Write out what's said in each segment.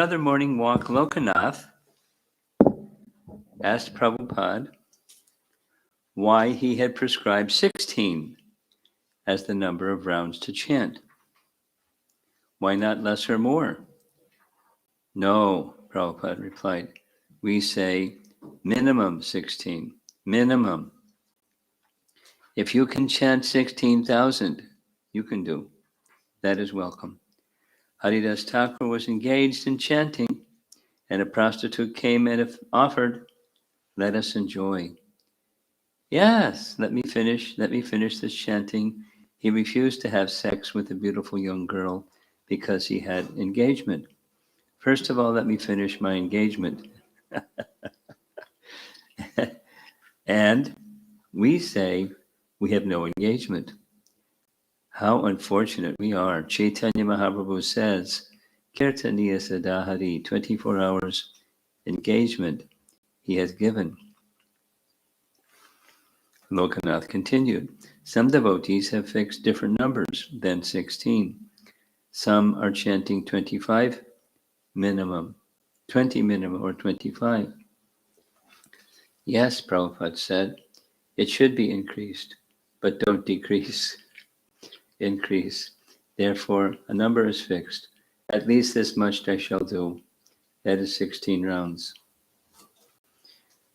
Another morning walk, Lokanath asked Prabhupada why he had prescribed 16 as the number of rounds to chant. Why not less or more? No, Prabhupada replied. We say minimum 16. Minimum. If you can chant 16,000, you can do. That is welcome. Haridas Thakur was engaged in chanting, and a prostitute came and offered, let us enjoy. Yes, let me finish this chanting. He refused to have sex with a beautiful young girl because he had engagement. First of all, let me finish my engagement. And we say we have no engagement. How unfortunate we are. Chaitanya Mahaprabhu says, Kirtaniya Sadahari, 24 hours engagement he has given. Lokanath continued, some devotees have fixed different numbers than 16. Some are chanting 25 minimum, 20 minimum, or 25. Yes, Prabhupada said, it should be increased, but don't decrease. Increase. Therefore, a number is fixed. At least this much I shall do. That is 16 rounds.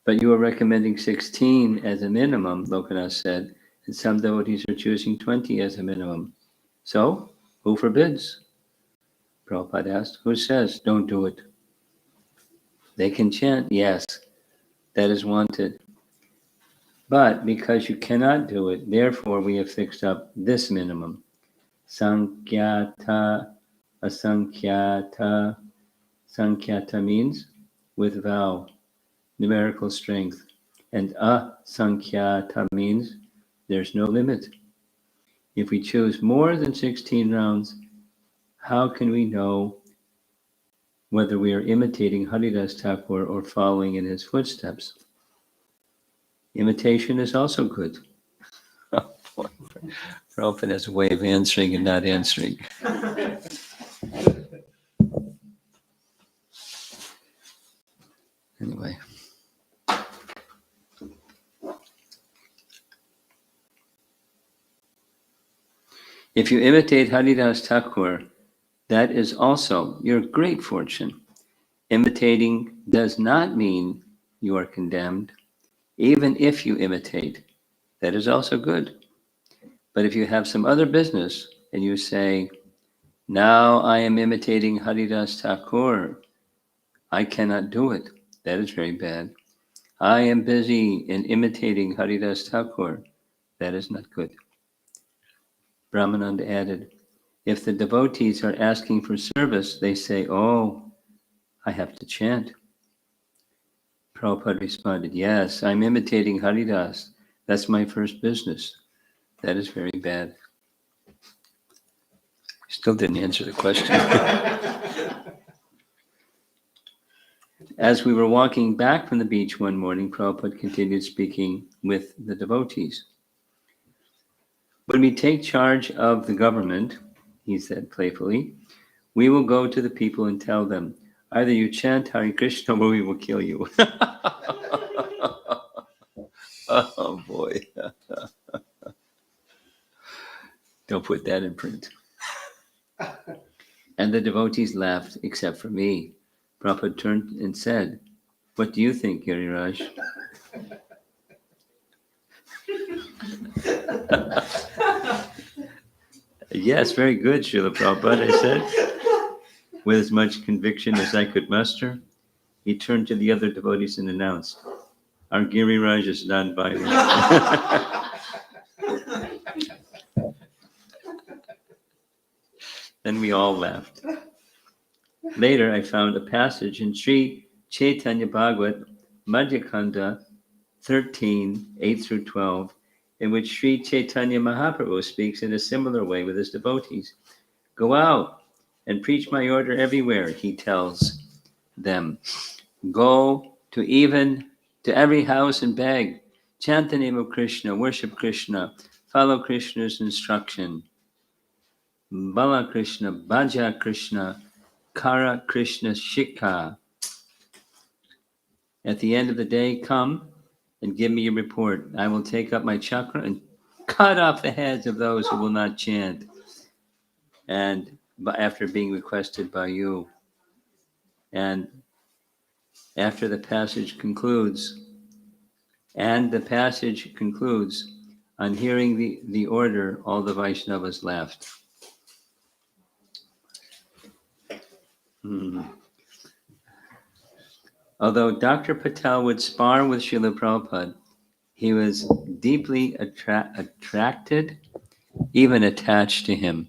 But you are recommending 16 as a minimum, Lokanath said, and some devotees are choosing 20 as a minimum. So, who forbids? Prabhupada asked, who says don't do it? They can chant, yes, that is wanted. But because you cannot do it, therefore we have fixed up this minimum. Sankyata, asankyata. Sankyata means with vow, numerical strength. And asankyata means there's no limit. If we choose more than 16 rounds, how can we know whether we are imitating Haridas Thakur or following in his footsteps? Imitation is also good. Prabhupada has a way of answering and not answering. Anyway. If you imitate Haridas Thakur, that is also your great fortune. Imitating does not mean you are condemned. Even if you imitate, that is also good. But if you have some other business and you say, now I am imitating Haridas Thakur, I cannot do it. That is very bad. I am busy in imitating Haridas Thakur. That is not good. Brahmananda added, if the devotees are asking for service, they say, oh, I have to chant. Prabhupada responded, yes, I'm imitating Haridas. That's my first business. That is very bad. Still didn't answer the question. As we were walking back from the beach one morning, Prabhupada continued speaking with the devotees. When we take charge of the government, he said playfully, we will go to the people and tell them, either you chant Hare Krishna or we will kill you. Oh boy. Don't put that in print. And the devotees laughed, except for me. Prabhupada turned and said, what do you think, Giriraj? Yes, very good, Srila Prabhupada, I said, with as much conviction as I could muster. He turned to the other devotees and announced, our Giriraj is non-violent. Then we all laughed. Later, I found a passage in Sri Chaitanya Bhagavat, Madhyakanda 13, 8 through 12, in which Sri Chaitanya Mahaprabhu speaks in a similar way with his devotees. Go out and preach my order everywhere, he tells them. Go to every house and beg. Chant the name of Krishna, worship Krishna, follow Krishna's instruction. Bala Krishna, Bhaja Krishna, Kara Krishna Shikha. At the end of the day, come and give me a report. I will take up my chakra and cut off the heads of those who will not chant. And after being requested by you. And after the passage concludes, on hearing the order, all the Vaishnavas laughed. Although Dr. Patel would spar with Srila Prabhupada, he was deeply attracted, even attached to him.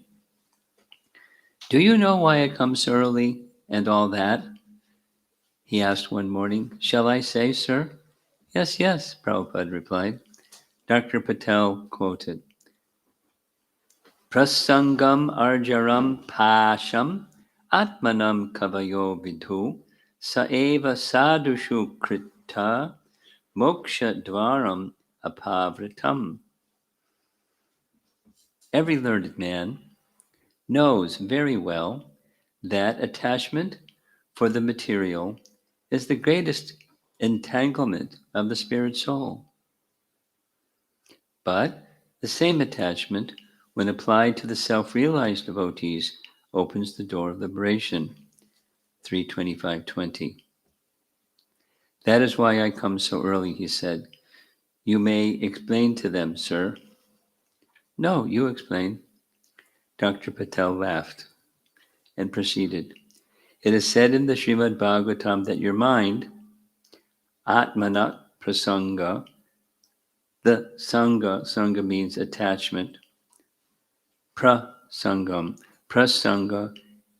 Do you know why I come so early and all that? He asked one morning. Shall I say, sir? Yes, yes, Prabhupada replied. Dr. Patel quoted, Prasangam arjaram pasham atmanam kavayo vidhu saeva sadhushu krita moksha dvaram apavritam. Every learned man knows very well that attachment for the material is the greatest entanglement of the spirit soul. But the same attachment, when applied to the self-realized devotees, opens the door of liberation. 325:20. That is why I come so early, he said. You may explain to them, sir. No, you explain. Dr. Patel laughed and proceeded. It is said in the Srimad Bhagavatam that your mind, Atmana Prasanga, the Sangha means attachment, Prasanga,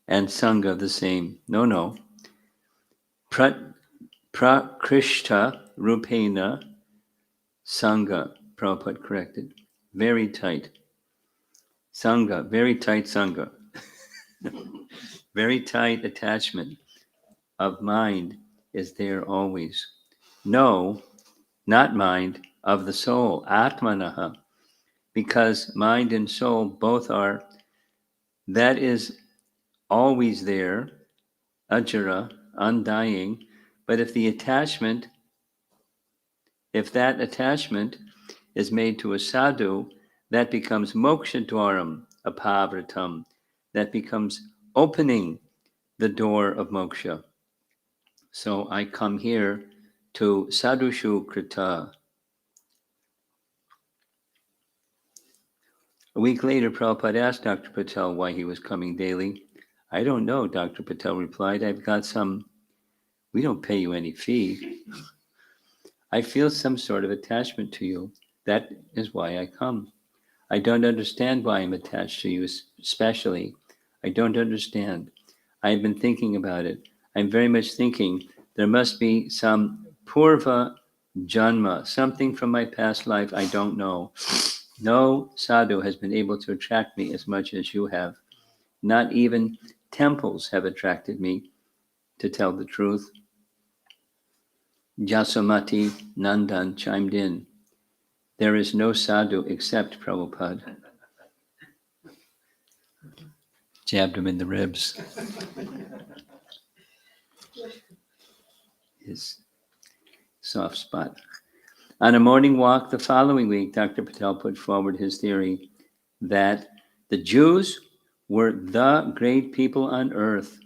and Sangha the same. No. Prakrishta Rupena Sangha, Prabhupada corrected. Very tight. Sangha, very tight Sangha. Very tight attachment of mind is there always. No, not mind, of the soul, Atmanaha, because mind and soul both are, that is always there, ajara, undying, but if that attachment is made to a sadhu, that becomes moksha dwaram, apavritam, that becomes opening the door of moksha. So I come here to sadhushu krita. A week later, Prabhupada asked Dr. Patel why he was coming daily. I don't know, Dr. Patel replied. We don't pay you any fee. I feel some sort of attachment to you. That is why I come. I don't understand why I'm attached to you, especially. I don't understand. I've been thinking about it. I'm very much thinking there must be some purva janma, something from my past life I don't know. No sadhu has been able to attract me as much as you have. Not even temples have attracted me, to tell the truth. Jasomati Nandan chimed in. There is no sadhu except Prabhupada. Jabbed him in the ribs. His soft spot. On a morning walk the following week, Dr. Patel put forward his theory that the Jews were the great people on earth,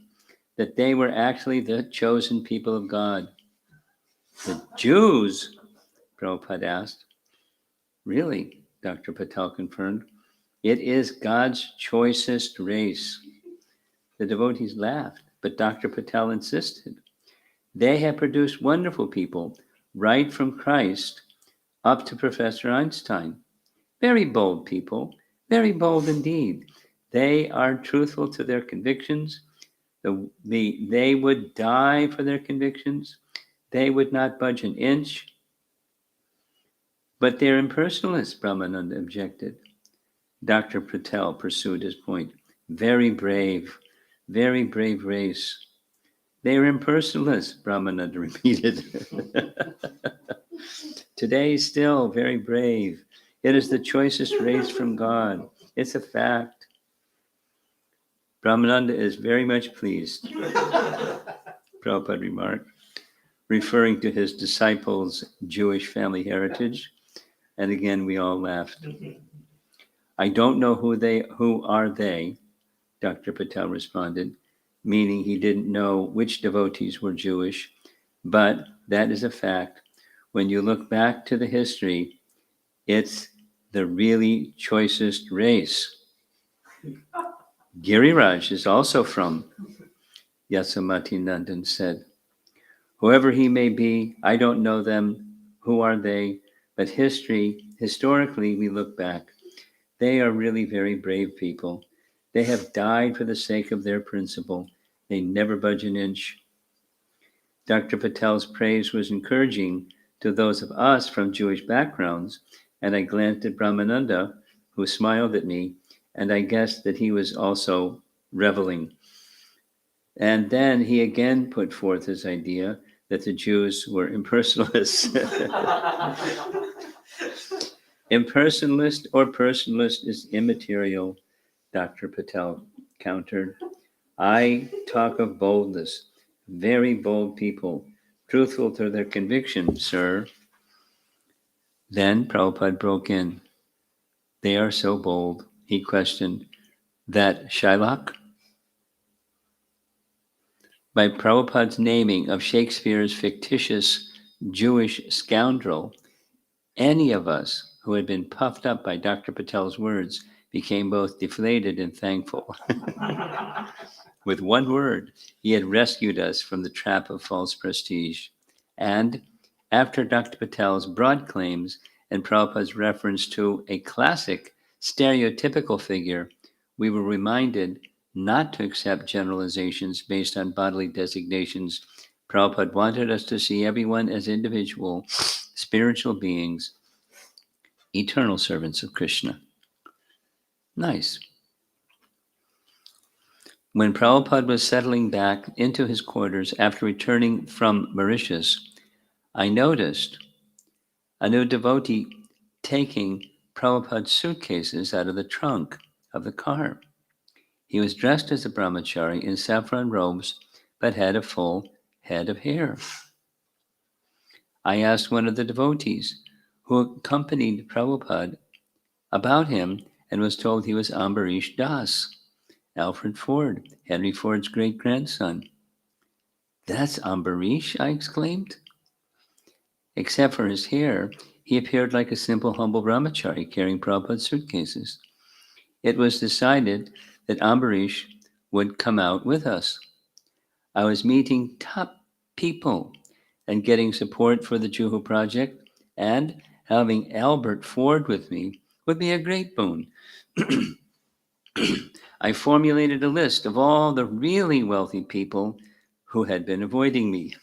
that they were actually the chosen people of God. The Jews? Prabhupada asked. Really? Dr. Patel confirmed. It is God's choicest race. The devotees laughed, but Dr. Patel insisted. They have produced wonderful people, right from Christ up to Professor Einstein. Very bold people, very bold indeed. They are truthful to their convictions. They would die for their convictions. They would not budge an inch. But they're impersonalists, Brahmananda objected. Dr. Patel pursued his point. Very brave race. They are impersonalists, Brahmananda repeated. Today, still very brave. It is the choicest race from God. It's a fact. Brahmananda is very much pleased, Prabhupada remarked, referring to his disciples' Jewish family heritage. And again, we all laughed. I don't know who are they, Dr. Patel responded, meaning he didn't know which devotees were Jewish, but that is a fact. When you look back to the history, it's the really choicest race. Giriraj is also from, Yasomati Nandan said. Whoever he may be, I don't know them. Who are they? But historically, we look back. They are really very brave people. They have died for the sake of their principle. They never budge an inch. Dr. Patel's praise was encouraging to those of us from Jewish backgrounds, and I glanced at Brahmananda, who smiled at me, and I guessed that he was also reveling. And then he again put forth his idea that the Jews were impersonalists. Impersonalist or personalist is immaterial, Dr. Patel countered. I talk of boldness. Very bold people, truthful to their conviction, sir. Then Prabhupada broke in. They are so bold, he questioned. That Shylock? By Prabhupada's naming of Shakespeare's fictitious Jewish scoundrel, any of us who had been puffed up by Dr. Patel's words became both deflated and thankful. With one word, he had rescued us from the trap of false prestige. And after Dr. Patel's broad claims and Prabhupada's reference to a classic stereotypical figure, we were reminded not to accept generalizations based on bodily designations. Prabhupada wanted us to see everyone as individual, spiritual beings, eternal servants of Krishna. Nice. When Prabhupada was settling back into his quarters after returning from Mauritius, I noticed a new devotee taking Prabhupada's suitcases out of the trunk of the car. He was dressed as a brahmachari in saffron robes, but had a full head of hair. I asked one of the devotees who accompanied Prabhupada about him and was told he was Ambarish Das, Alfred Ford, Henry Ford's great-grandson. That's Ambarish, I exclaimed. Except for his hair, he appeared like a simple, humble brahmachari carrying Prabhupada's suitcases. It was decided that Ambarish would come out with us. I was meeting top people and getting support for the Juhu project, and having Albert Ford with me would be a great boon. I formulated a list of all the really wealthy people who had been avoiding me.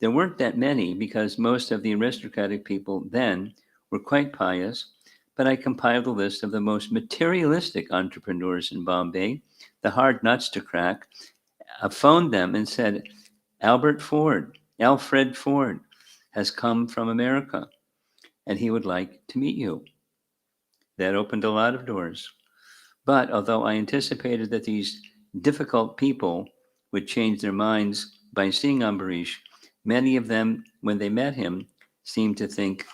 There weren't that many because most of the aristocratic people then were quite pious, but I compiled a list of the most materialistic entrepreneurs in Bombay, the hard nuts to crack. I phoned them and said, Alfred Ford has come from America and he would like to meet you. That opened a lot of doors. But although I anticipated that these difficult people would change their minds by seeing Ambarish, many of them, when they met him, seemed to think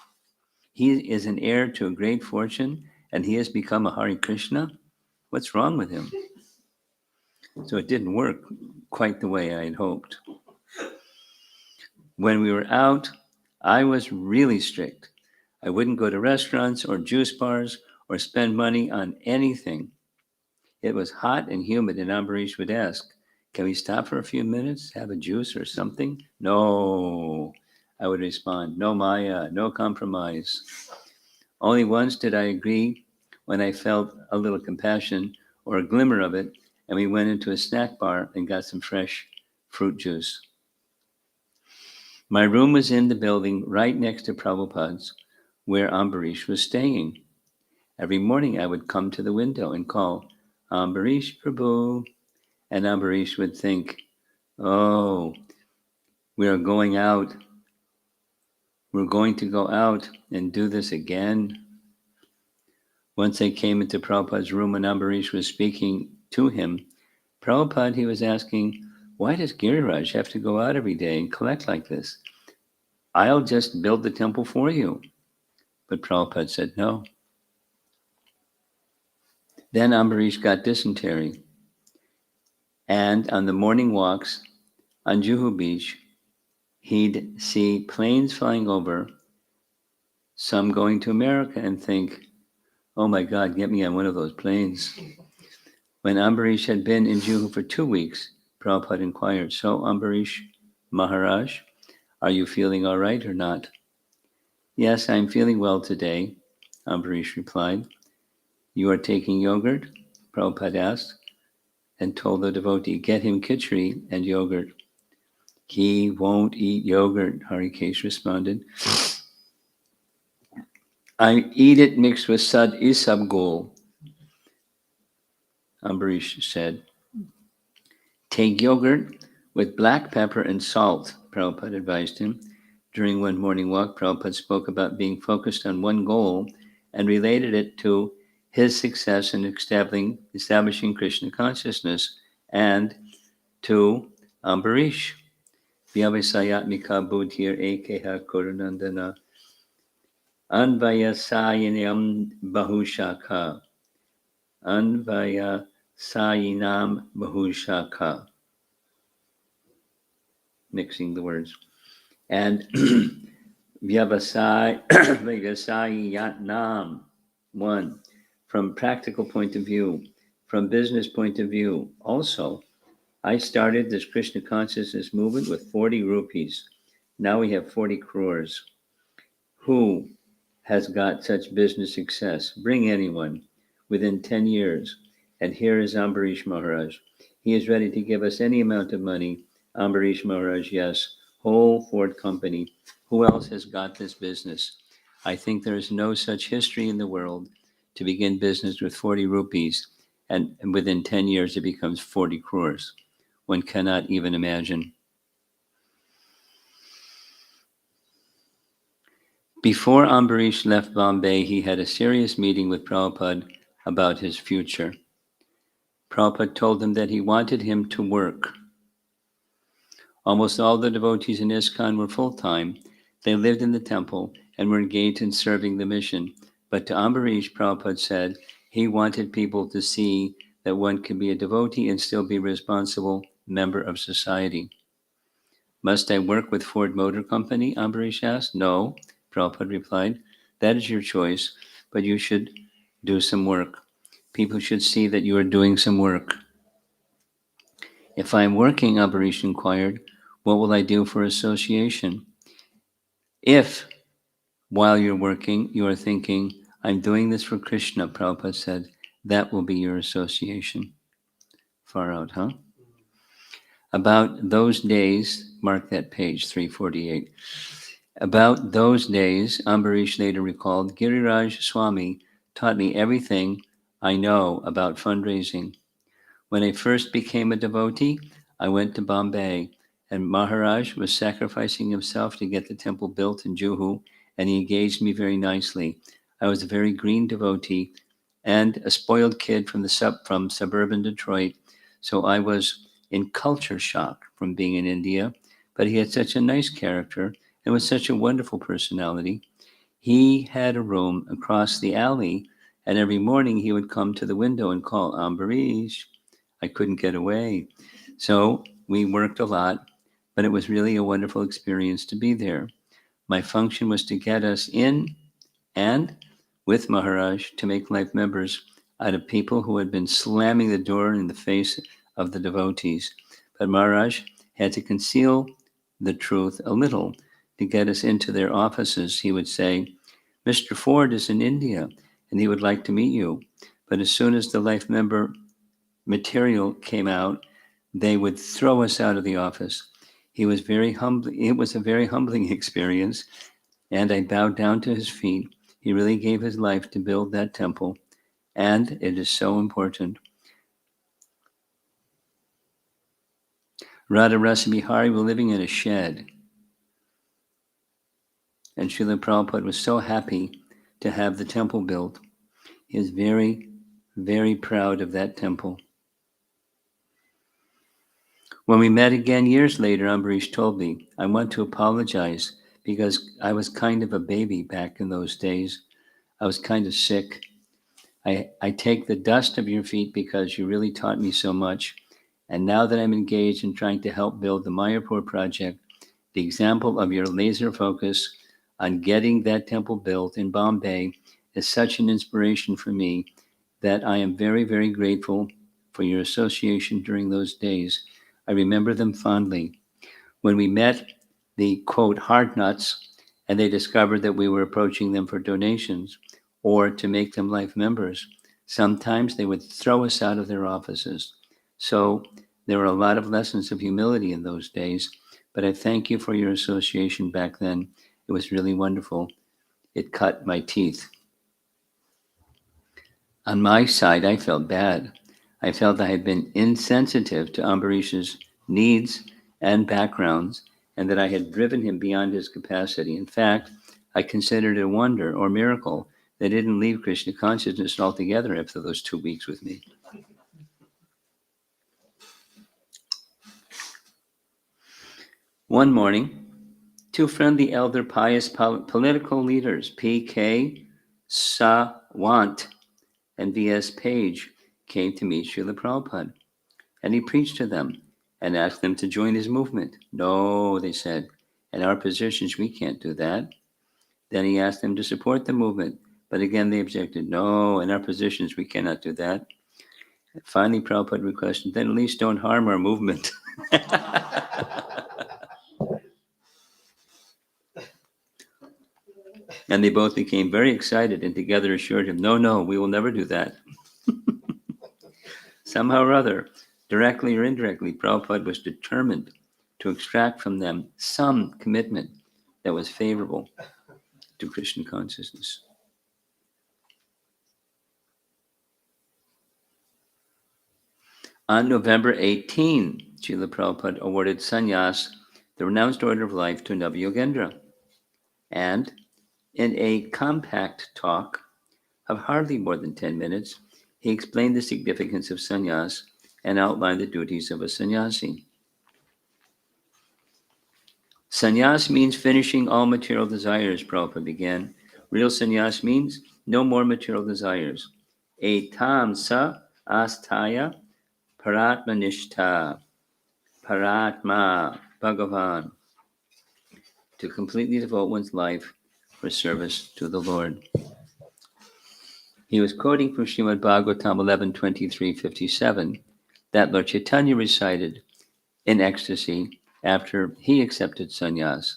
he is an heir to a great fortune and he has become a Hare Krishna. What's wrong with him? So it didn't work quite the way I had hoped. When we were out, I was really strict. I wouldn't go to restaurants or juice bars or spend money on anything. It was hot and humid, and Ambarish would ask, can we stop for a few minutes, have a juice or something? No, I would respond, no Maya, no compromise. Only once did I agree when I felt a little compassion or a glimmer of it, and we went into a snack bar and got some fresh fruit juice. My room was in the building right next to Prabhupada's, where Ambarish was staying. Every morning I would come to the window and call, Ambarish Prabhu, and Ambarish would think, oh, we're going to go out and do this again. Once they came into Prabhupada's room and Ambarish was speaking to him. Prabhupada, he was asking, why does Giriraj have to go out every day and collect like this? I'll just build the temple for you. But Prabhupada said no. Then Ambarish got dysentery. And on the morning walks on Juhu beach, he'd see planes flying over, some going to America, and think, oh my God, get me on one of those planes. When Ambarish had been in Juhu for 2 weeks, Prabhupada inquired, so Ambarish Maharaj, are you feeling all right or not? Yes, I'm feeling well today, Ambarish replied. You are taking yogurt? Prabhupada asked, and told the devotee, get him khichdi and yogurt. He won't eat yogurt, Harikesh responded. I eat it mixed with isabgol, Ambarish said. Take yogurt with black pepper and salt, Prabhupada advised him. During one morning walk, Prabhupada spoke about being focused on one goal and related it to his success in establishing Krishna consciousness and to Ambarish. Vyavasayatmika buddhir ekeha korunandana anvayasayinam bahushaka anvayasayinam bahushaka. Mixing the words. And Vyavasayatnam, one, from practical point of view, from business point of view. Also, I started this Krishna consciousness movement with 40 rupees. Now we have 40 crores. Who has got such business success? Bring anyone within 10 years. And here is Ambarish Maharaj. He is ready to give us any amount of money. Ambarish Maharaj, yes. Whole Ford company. Who else has got this business? I think there is no such history in the world to begin business with 40 rupees and within 10 years it becomes 40 crores. One cannot even imagine. Before Ambarish left Bombay, he had a serious meeting with Prabhupada about his future. Prabhupada told him that he wanted him to work. Almost all the devotees in ISKCON were full-time. They lived in the temple and were engaged in serving the mission. But to Ambarish, Prabhupada said he wanted people to see that one can be a devotee and still be a responsible member of society. Must I work with Ford Motor Company? Ambarish asked. No, Prabhupada replied. That is your choice, but you should do some work. People should see that you are doing some work. If I am working, Ambarish inquired, what will I do for association? If, while you're working, you are thinking, I'm doing this for Krishna, Prabhupada said, that will be your association. Far out, huh? About those days, mark that page, 348. About those days, Ambarish later recalled, Giriraj Swami taught me everything I know about fundraising. When I first became a devotee, I went to Bombay, and Maharaj was sacrificing himself to get the temple built in Juhu, and he engaged me very nicely. I was a very green devotee and a spoiled kid from suburban Detroit, so I was in culture shock from being in India, but he had such a nice character and was such a wonderful personality. He had a room across the alley, and every morning he would come to the window and call, Ambarish. I couldn't get away. So we worked a lot, but it was really a wonderful experience to be there. My function was to get us in and with Maharaj to make life members out of people who had been slamming the door in the face of the devotees. But Maharaj had to conceal the truth a little to get us into their offices. He would say, Mr. Ford is in India and he would like to meet you. But as soon as the life member material came out, they would throw us out of the office. It was a very humbling experience, and I bowed down to his feet. He really gave his life to build that temple, and it is so important. Radha Rasa Bihari were living in a shed, and Srila Prabhupada was so happy to have the temple built. He is very, very proud of that temple. When we met again years later, Ambarish told me, I want to apologize because I was kind of a baby back in those days. I was kind of sick. I take the dust of your feet because you really taught me so much. And now that I'm engaged in trying to help build the Mayapur project, the example of your laser focus on getting that temple built in Bombay is such an inspiration for me that I am very, very grateful for your association during those days. I remember them fondly. When we met the quote hard nuts and they discovered that we were approaching them for donations or to make them life members, sometimes they would throw us out of their offices. So there were a lot of lessons of humility in those days, but I thank you for your association back then. It was really wonderful. It cut my teeth. On my side, I felt bad. I felt I had been insensitive to Ambarish's needs and backgrounds, and that I had driven him beyond his capacity. In fact, I considered it a wonder or miracle that he didn't leave Krishna consciousness altogether after those 2 weeks with me. One morning, 2 friendly elder pious political leaders, P.K. Sawant and V.S. Page, came to meet Srila Prabhupada. And he preached to them and asked them to join his movement. No, they said, in our positions, we can't do that. Then he asked them to support the movement. But again, they objected. No, in our positions, we cannot do that. And finally, Prabhupada requested, then at least don't harm our movement. And they both became very excited and together assured him, no, we will never do that. Somehow or other, directly or indirectly, Prabhupada was determined to extract from them some commitment that was favorable to Krishna consciousness. On November 18, Srila Prabhupada awarded sannyas, the renounced order of life, to Navayogendra. And in a compact talk of hardly more than 10 minutes, he explained the significance of sannyas and outlined the duties of a sannyasi. Sannyas means finishing all material desires, Prabhupada began. Real sannyas means no more material desires. Etam sa astaya paratmanishta, paratma Bhagavan, to completely devote one's life for service to the Lord. He was quoting from Srimad Bhagavatam 11:23-57 that Lord Chaitanya recited in ecstasy after he accepted sannyas.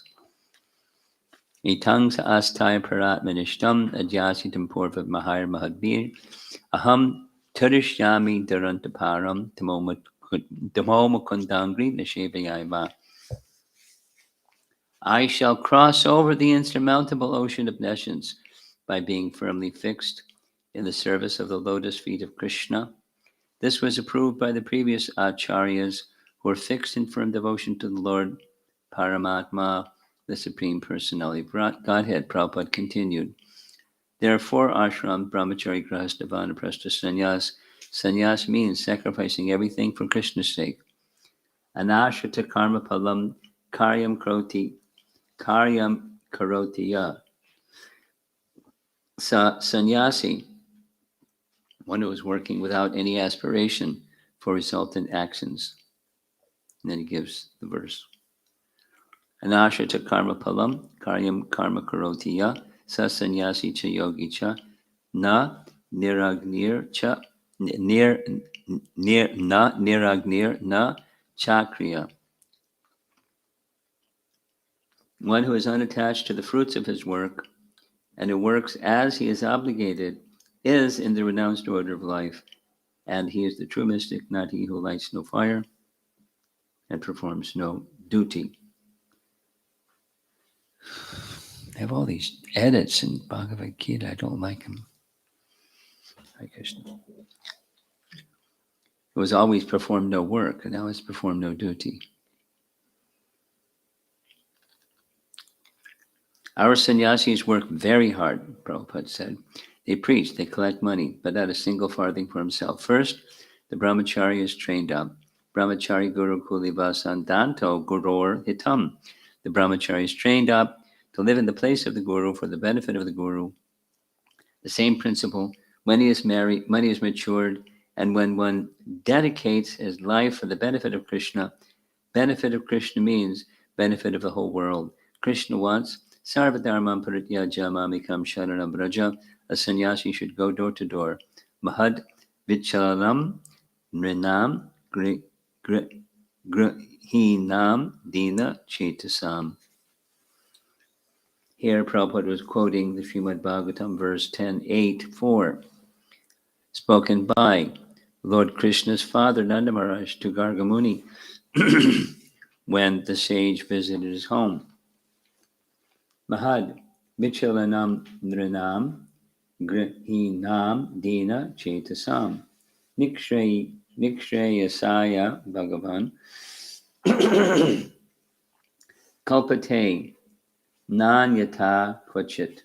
Etang sa astaya paratmanishtam adhyasitam purva mahar mahadbir aham tarishyami dharantaparam tamomukundangri nashevayayama. I shall cross over the insurmountable ocean of nescience by being firmly fixed in the service of the lotus feet of Krishna. This was approved by the previous acharyas who were fixed in firm devotion to the Lord Paramatma, the Supreme Personality of Godhead. Prabhupada continued. There are 4 ashram, brahmachari, grahastha, vanaprastha, sannyas. Sannyas means sacrificing everything for Krishna's sake. Anashrita karma palam karyam karotiya. Sannyasi, one who is working without any aspiration for resultant actions. And then he gives the verse. Anashrita karma palam karyam karma karotiya sa sannyasi cha yogi cha na niragnir cha na niragnir na chakriya. One who is unattached to the fruits of his work and who works as he is obligated is in the renounced order of life, and he is the true mystic, not he who lights no fire and performs no duty. They have all these edits in Bhagavad Gita. I don't like them. Hare Krishna. It was always perform no work, and now it's perform no duty. Our sannyasis work very hard, Prabhupada said. They preach, they collect money, but not a single farthing for himself. First, the brahmachari is trained up. Brahmachari guru kulivasandanto gurur hitam. The brahmachari is trained up to live in the place of the guru for the benefit of the guru. The same principle, when he is married, when he is matured, and when one dedicates his life for the benefit of Krishna. Benefit of Krishna means benefit of the whole world. Krishna wants sarvadharmam parityaja mamikam sharanam braja. A sannyasi should go door to door. Mahad vichalam nrinam grihinam dina chetasam. Here Prabhupada was quoting the Srimad Bhagavatam verse 10.8.4, spoken by Lord Krishna's father Nanda Maharaj to Gargamuni when the sage visited his home. Mahad vichalanam nrinam grihinam dina chetasam nikshayasaya bhagavan kalpate nanyata kvachit.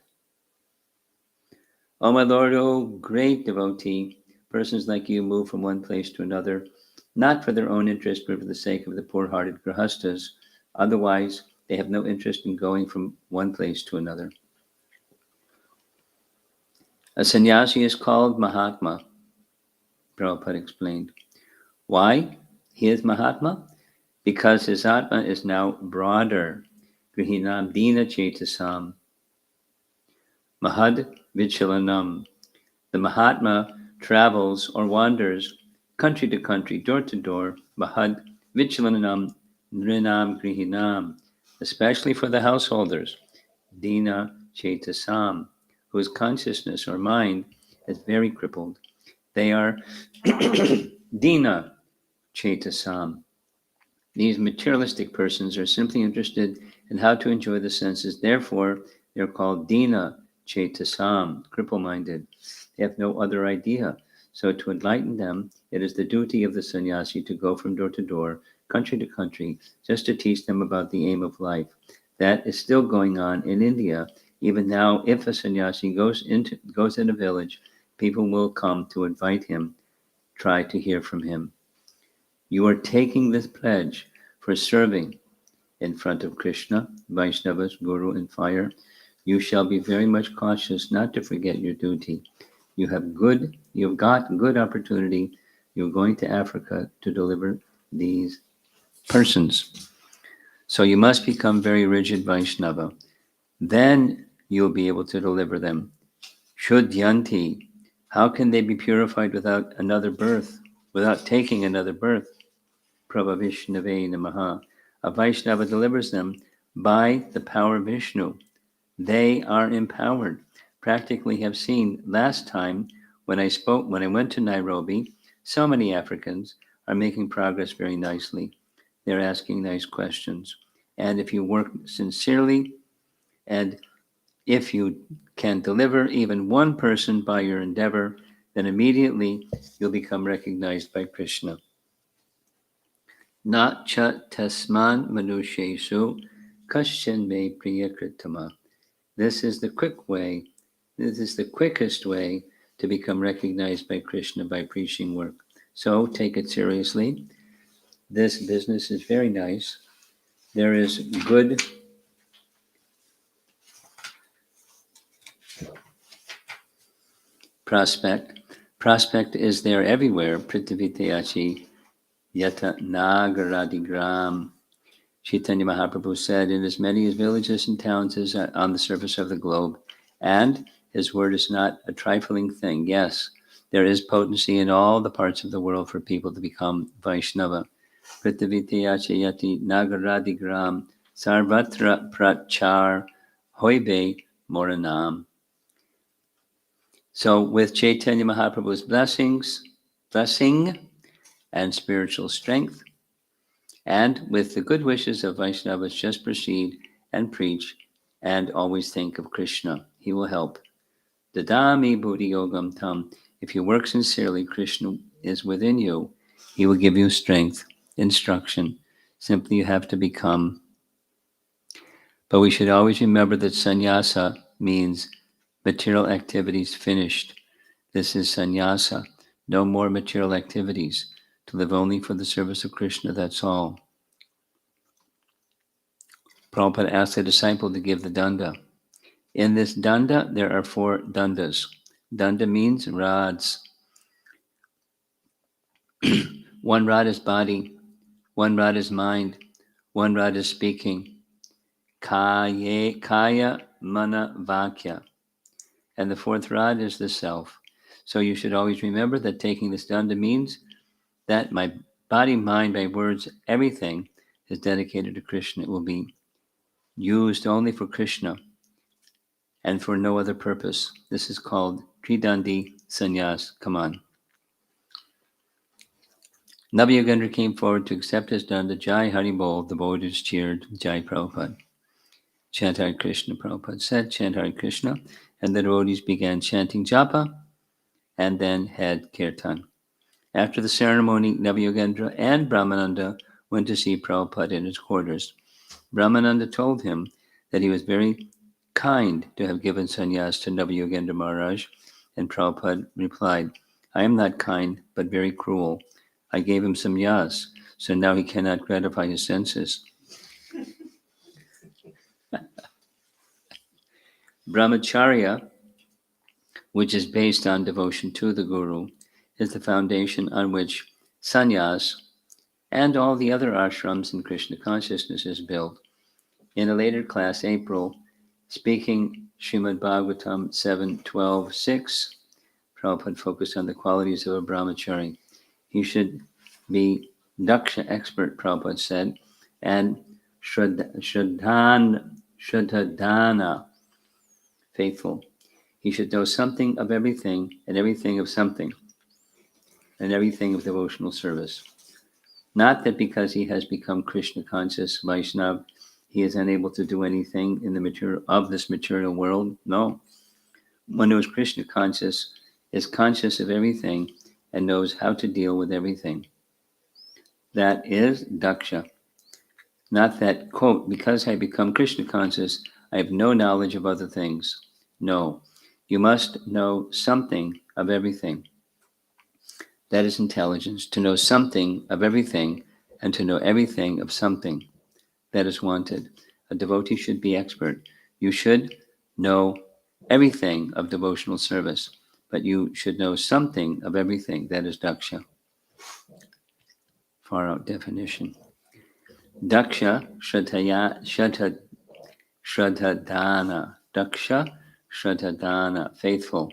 O my Lord, O great devotee, persons like you move from one place to another, not for their own interest, but for the sake of the poor-hearted grahastas. Otherwise, they have no interest in going from one place to another. A sannyasi is called Mahatma, Prabhupada explained. Why he is Mahatma? Because his Atma is now broader. Grihinam dina chetasam. Mahad vichalanam. The Mahatma travels or wanders country to country, door to door. Mahad vichalanam nrinam grihinam. Especially for the householders. Dina chetasam, whose consciousness or mind is very crippled. They are Dina chetasam. These materialistic persons are simply interested in how to enjoy the senses. Therefore, they are called Dina chetasam, cripple-minded. They have no other idea. So to enlighten them, it is the duty of the sannyasi to go from door to door, country to country, just to teach them about the aim of life. That is still going on in India. Even now, if a sannyasi goes in a village, people will come to invite him, try to hear from him. You are taking this pledge for serving in front of Krishna, Vaishnavas, Guru, and fire. You shall be very much cautious not to forget your duty. You've got good opportunity. You're going to Africa to deliver these persons. So you must become very rigid Vaishnava. Then you'll be able to deliver them. Shuddhanti. How can they be purified without another birth, without taking another birth? Prabhavishnave namaha. A Vaishnava delivers them by the power of Vishnu. They are empowered. Practically have seen last time when I went to Nairobi, so many Africans are making progress very nicely. They're asking nice questions. And if you work sincerely, and if you can deliver even one person by your endeavor, then immediately you'll become recognized by Krishna. Na cha tasman manusheshu kashin me priyakritama. This is the quickest way to become recognized by Krishna, by preaching work. So take it seriously. This business is very nice. There is good prospect. Prospect is there everywhere. Prithiviteyachi yata nagaradigram. Chaitanya Mahaprabhu said, in as many villages and towns as on the surface of the globe. And his word is not a trifling thing. Yes, there is potency in all the parts of the world for people to become Vaishnava. Prithiviteyachi yati nagaradigram sarvatra prachar hoibe moranam. So with Chaitanya Mahaprabhu's blessing and spiritual strength, and with the good wishes of Vaishnavas, just proceed and preach and always think of Krishna. He will help. Dadami buddhi yogam tam. If you work sincerely, Krishna is within you. He will give you strength, instruction. Simply you have to become. But we should always remember that sannyasa means Material activities finished. This is sannyasa. No more material activities. To live only for the service of Krishna, that's all. Prabhupada asked the disciple to give the danda. In this danda, there are 4 dandas. Danda means rods. 1 rod is body, 1 rod is mind, 1 rod is speaking. Kaya, mana, vakya. And the 4th rod is the self. So you should always remember that taking this danda means that my body, mind, my words, everything is dedicated to Krishna. It will be used only for Krishna and for no other purpose. This is called Tridandi Sannyas. Come on. Navayogendra came forward to accept his danda. Jai Haribol. The devotees cheered. Jai Prabhupada. Chant Hare Krishna. Prabhupada said, chant Hare Krishna. And the devotees began chanting japa and then had kirtan. After the ceremony, Navayogendra and Brahmananda went to see Prabhupada in his quarters. Brahmananda told him that he was very kind to have given sannyas to Navayogendra Maharaj, and Prabhupada replied, I am not kind, but very cruel. I gave him some yas, so now he cannot gratify his senses. Brahmacharya, which is based on devotion to the Guru, is the foundation on which sannyas and all the other ashrams in Krishna consciousness is built. In a later class, April, speaking Srimad Bhagavatam 7.12.6, Prabhupada focused on the qualities of a brahmachari. He should be daksha, expert, Prabhupada said, and shraddhana, faithful. He should know something of everything and everything of something and everything of devotional service. Not that because he has become Krishna conscious Vaishnav, he is unable to do anything in the material of this material world. No. One who is Krishna conscious is conscious of everything and knows how to deal with everything. That is daksha. Not that, quote, because I become Krishna conscious, I have no knowledge of other things. No. You must know something of everything. That is intelligence, to know something of everything and to know everything of something. That is wanted. A devotee should be expert. You should know everything of devotional service, but you should know something of everything. That is daksha. Far out definition. Daksha, shraddhadana. Daksha, shraddhadana. Faithful.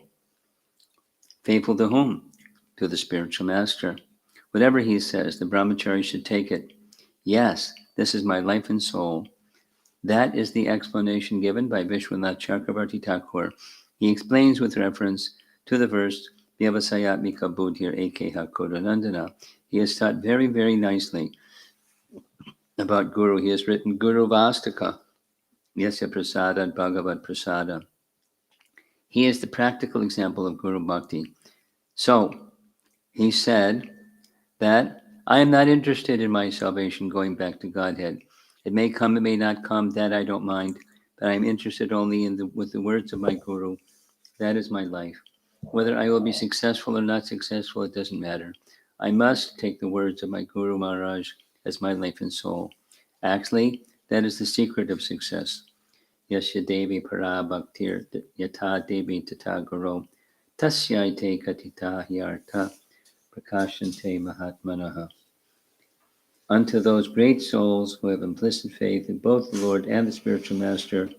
Faithful to whom? To the spiritual master. Whatever he says, the brahmachari should take it. Yes, this is my life and soul. That is the explanation given by Vishwanath Chakravarti Thakur. He explains with reference to the verse, Vyavasayatmika buddhir ekeha kodanandana. He has taught very, very nicely about Guru. He has written Guru Vastaka, Yasya Prasada, Bhagavad Prasada. He is the practical example of Guru Bhakti. So, he said that I am not interested in my salvation going back to Godhead. It may come, it may not come, that I don't mind, but I'm interested only with the words of my Guru. That is my life. Whether I will be successful or not successful, it doesn't matter. I must take the words of my Guru Maharaj as my life and soul. Actually, that is the secret of success. Yasya Devi Para Bhaktir Yata Devi Tata Guru Tasyaite Katita Hyartha Prakashante Mahatmanaha. Unto those great souls who have implicit faith in both the Lord and the spiritual master,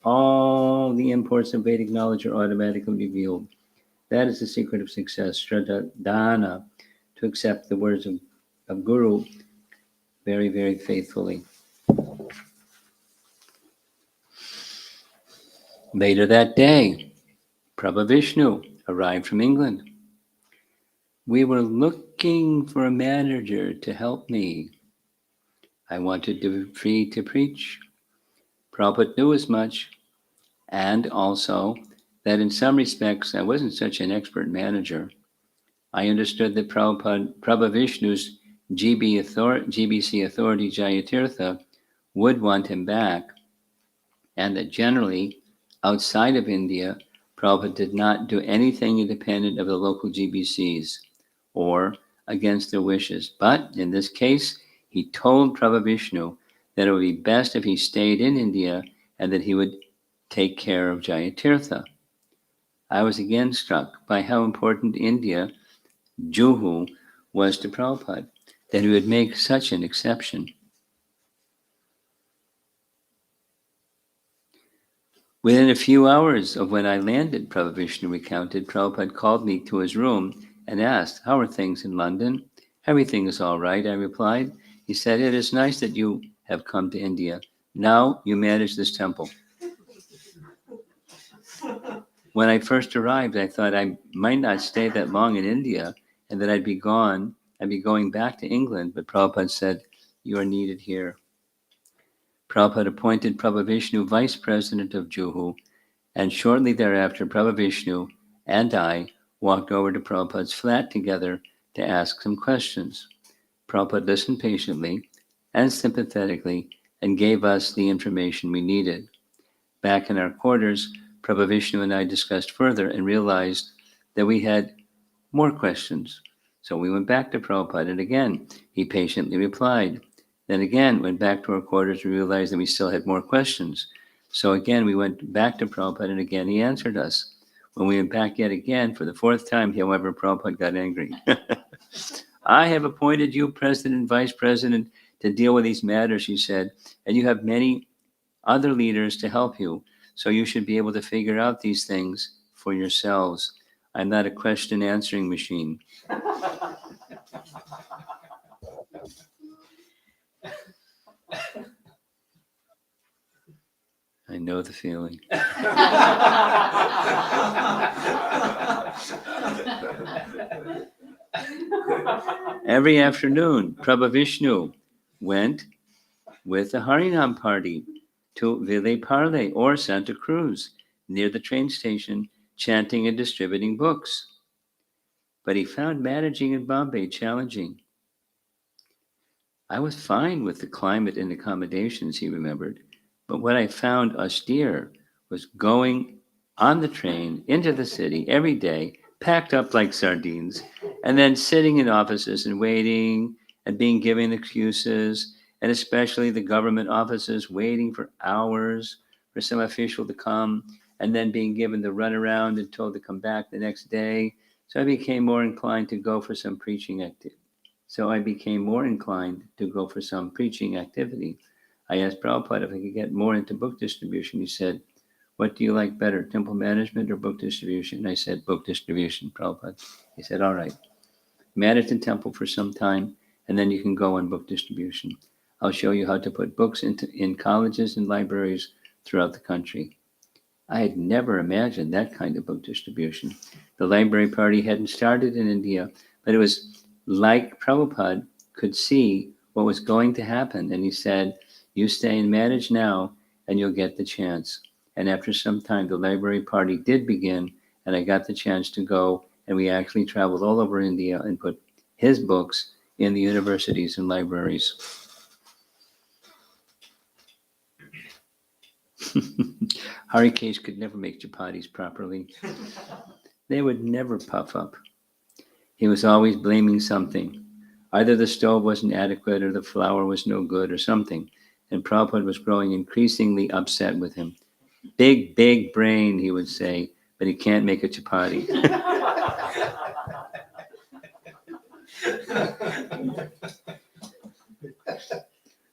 all the imports of Vedic knowledge are automatically revealed. That is the secret of success. Shraddhana, to accept the words of Guru very, very faithfully. Later that day, Prabhu Vishnu arrived from England. We were looking for a manager to help me. I wanted to be free to preach. Prabhupada knew as much, and also that in some respects I wasn't such an expert manager. I understood that Prabhu Vishnu's GBC authority, Jayatirtha, would want him back, and that generally, outside of India, Prabhupada did not do anything independent of the local GBCs or against their wishes. But in this case, he told Prabhu Vishnu that it would be best if he stayed in India and that he would take care of Jayatirtha. I was again struck by how important India, Juhu, was to Prabhupada, that he would make such an exception. Within a few hours of when I landed, Prabhu Vishnu recounted, Prabhupada called me to his room and asked, "How are things in London?" "Everything is all right," I replied. He said, "It is nice that you have come to India. Now you manage this temple." When I first arrived, I thought I might not stay that long in India and that I'd be going back to England, but Prabhupada said, "You are needed here." Prabhupada appointed Prabhu Vishnu vice president of Juhu, and shortly thereafter, Prabhu Vishnu and I walked over to Prabhupada's flat together to ask some questions. Prabhupada listened patiently and sympathetically and gave us the information we needed. Back in our quarters, Prabhu Vishnu and I discussed further and realized that we had more questions. So we went back to Prabhupada, and again, he patiently replied. Then again, went back to our quarters and realized that we still had more questions. So again, we went back to Prabhupada, and again, he answered us. When we went back yet again, for the fourth time, however, Prabhupada got angry. "I have appointed you president and vice president to deal with these matters," he said, "and you have many other leaders to help you. So you should be able to figure out these things for yourselves. I'm not a question answering machine." I know the feeling. Every afternoon, Prabhu Vishnu went with the Harinam party to Ville Parle or Santa Cruz, near the train station, chanting and distributing books. But he found managing in Bombay challenging. I was fine with the climate and accommodations, he remembered, but what I found austere was going on the train into the city every day, packed up like sardines, and then sitting in offices and waiting and being given excuses, and especially the government offices waiting for hours for some official to come, and then being given the runaround and told to come back the next day. So I became more inclined to go for some preaching activity. I asked Prabhupada if I could get more into book distribution. He said, "What do you like better, temple management or book distribution?" I said, "Book distribution, Prabhupada." He said, "All right, manage the temple for some time, and then you can go on book distribution. I'll show you how to put books in colleges and libraries throughout the country." I had never imagined that kind of book distribution. The library party hadn't started in India, but it was like Prabhupada could see what was going to happen. And he said, "You stay and manage now, and you'll get the chance." And after some time, the library party did begin, and I got the chance to go, and we actually traveled all over India and put his books in the universities and libraries. Harikesh could never make chapatis properly. They would never puff up. He was always blaming something. Either the stove wasn't adequate or the flour was no good or something. And Prabhupada was growing increasingly upset with him. "Big, big brain," he would say, "but he can't make a chapati."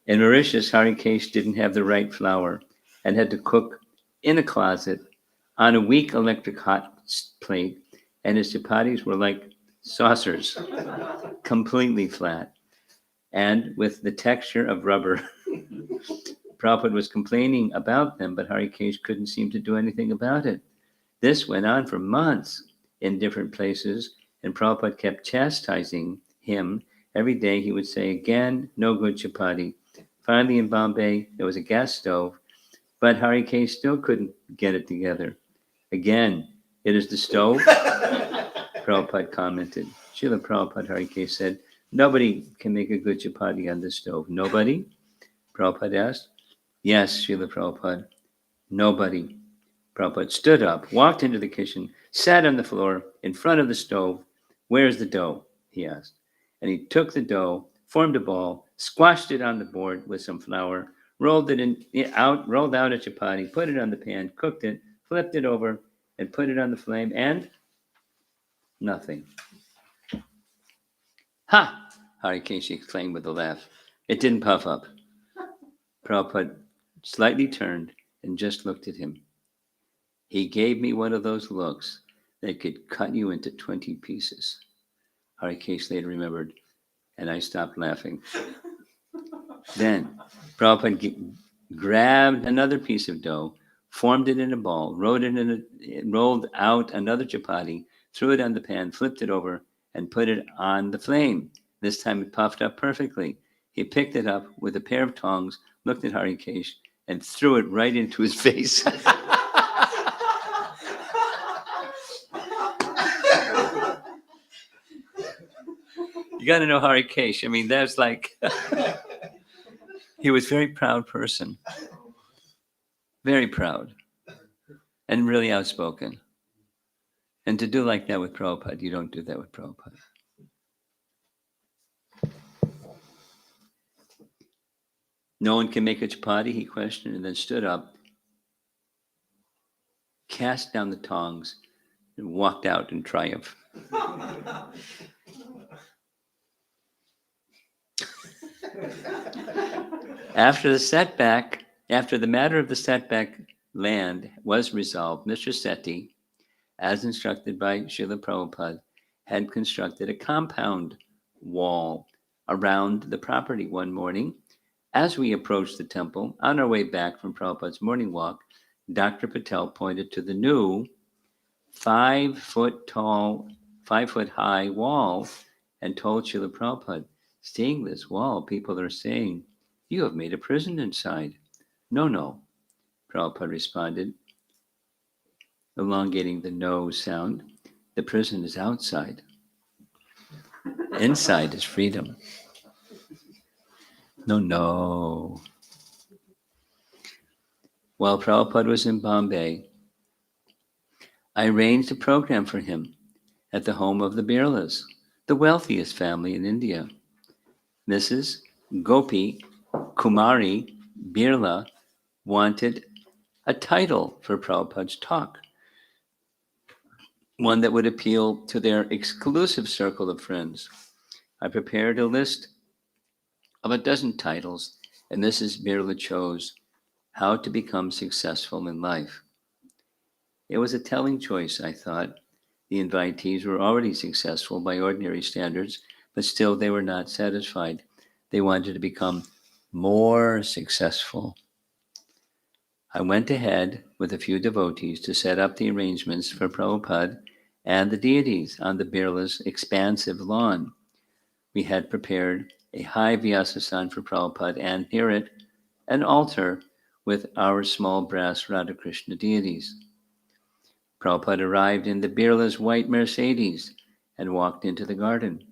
In Mauritius, Harikesh didn't have the right flour and had to cook in a closet on a weak electric hot plate, and his chapatis were like saucers, completely flat, and with the texture of rubber. Prabhupada was complaining about them, but Harikesh couldn't seem to do anything about it. This went on for months in different places, and Prabhupada kept chastising him. Every day he would say, "Again, no good chapati." Finally, in Bombay, there was a gas stove, but Harikesh still couldn't get it together. "Again, it is the stove?" Prabhupada commented. Srila Prabhupada, Harikesh said, "Nobody can make a good chapati on the stove." "Nobody?" Prabhupada asked. "Yes, Srila Prabhupada, nobody." Prabhupada stood up, walked into the kitchen, sat on the floor in front of the stove. Where's the dough? He asked. And he took the dough, formed a ball, squashed it on the board with some flour, rolled out a chapati, put it on the pan, cooked it, flipped it over, and put it on the flame, and nothing. Ha! Harikeshi exclaimed with a laugh. It didn't puff up. Prabhupada slightly turned and just looked at him. He gave me one of those looks that could cut you into 20 pieces. Harikesh later remembered, and I stopped laughing. Then Prabhupada grabbed another piece of dough, formed it in a ball, rolled out another chapati, threw it on the pan, flipped it over, and put it on the flame. This time it puffed up perfectly. He picked it up with a pair of tongs, looked at Harikesh, and threw it right into his face. You got to know Harikesh. I mean, that's like, he was a very proud person. Very proud. And really outspoken. And to do like that with Prabhupada, you don't do that with Prabhupada. No one can make a chapati, he questioned, and then stood up, cast down the tongs, and walked out in triumph. After the matter of the setback land was resolved, Mr. Sethi, as instructed by Srila Prabhupada, had constructed a compound wall around the property one morning. As we approached the temple, on our way back from Prabhupada's morning walk, Dr. Patel pointed to the new 5-foot tall, 5-foot high wall and told Srila Prabhupada, seeing this wall, people are saying, you have made a prison inside. No, Prabhupada responded, elongating the no sound. The prison is outside. Inside is freedom. No. While Prabhupada was in Bombay, I arranged a program for him at the home of the Birlas, the wealthiest family in India. Mrs. Gopi Kumari Birla wanted a title for Prabhupada's talk, one that would appeal to their exclusive circle of friends. I prepared a list of a dozen titles, and Mrs. Birla chose How to Become Successful in Life. It was a telling choice, I thought. The invitees were already successful by ordinary standards, but still they were not satisfied. They wanted to become more successful. I went ahead with a few devotees to set up the arrangements for Prabhupada and the deities on the Birla's expansive lawn. We had prepared a high Vyasasan for Prabhupada and near it, an altar with our small brass Radha Krishna deities. Prabhupada arrived in the Birla's white Mercedes and walked into the garden.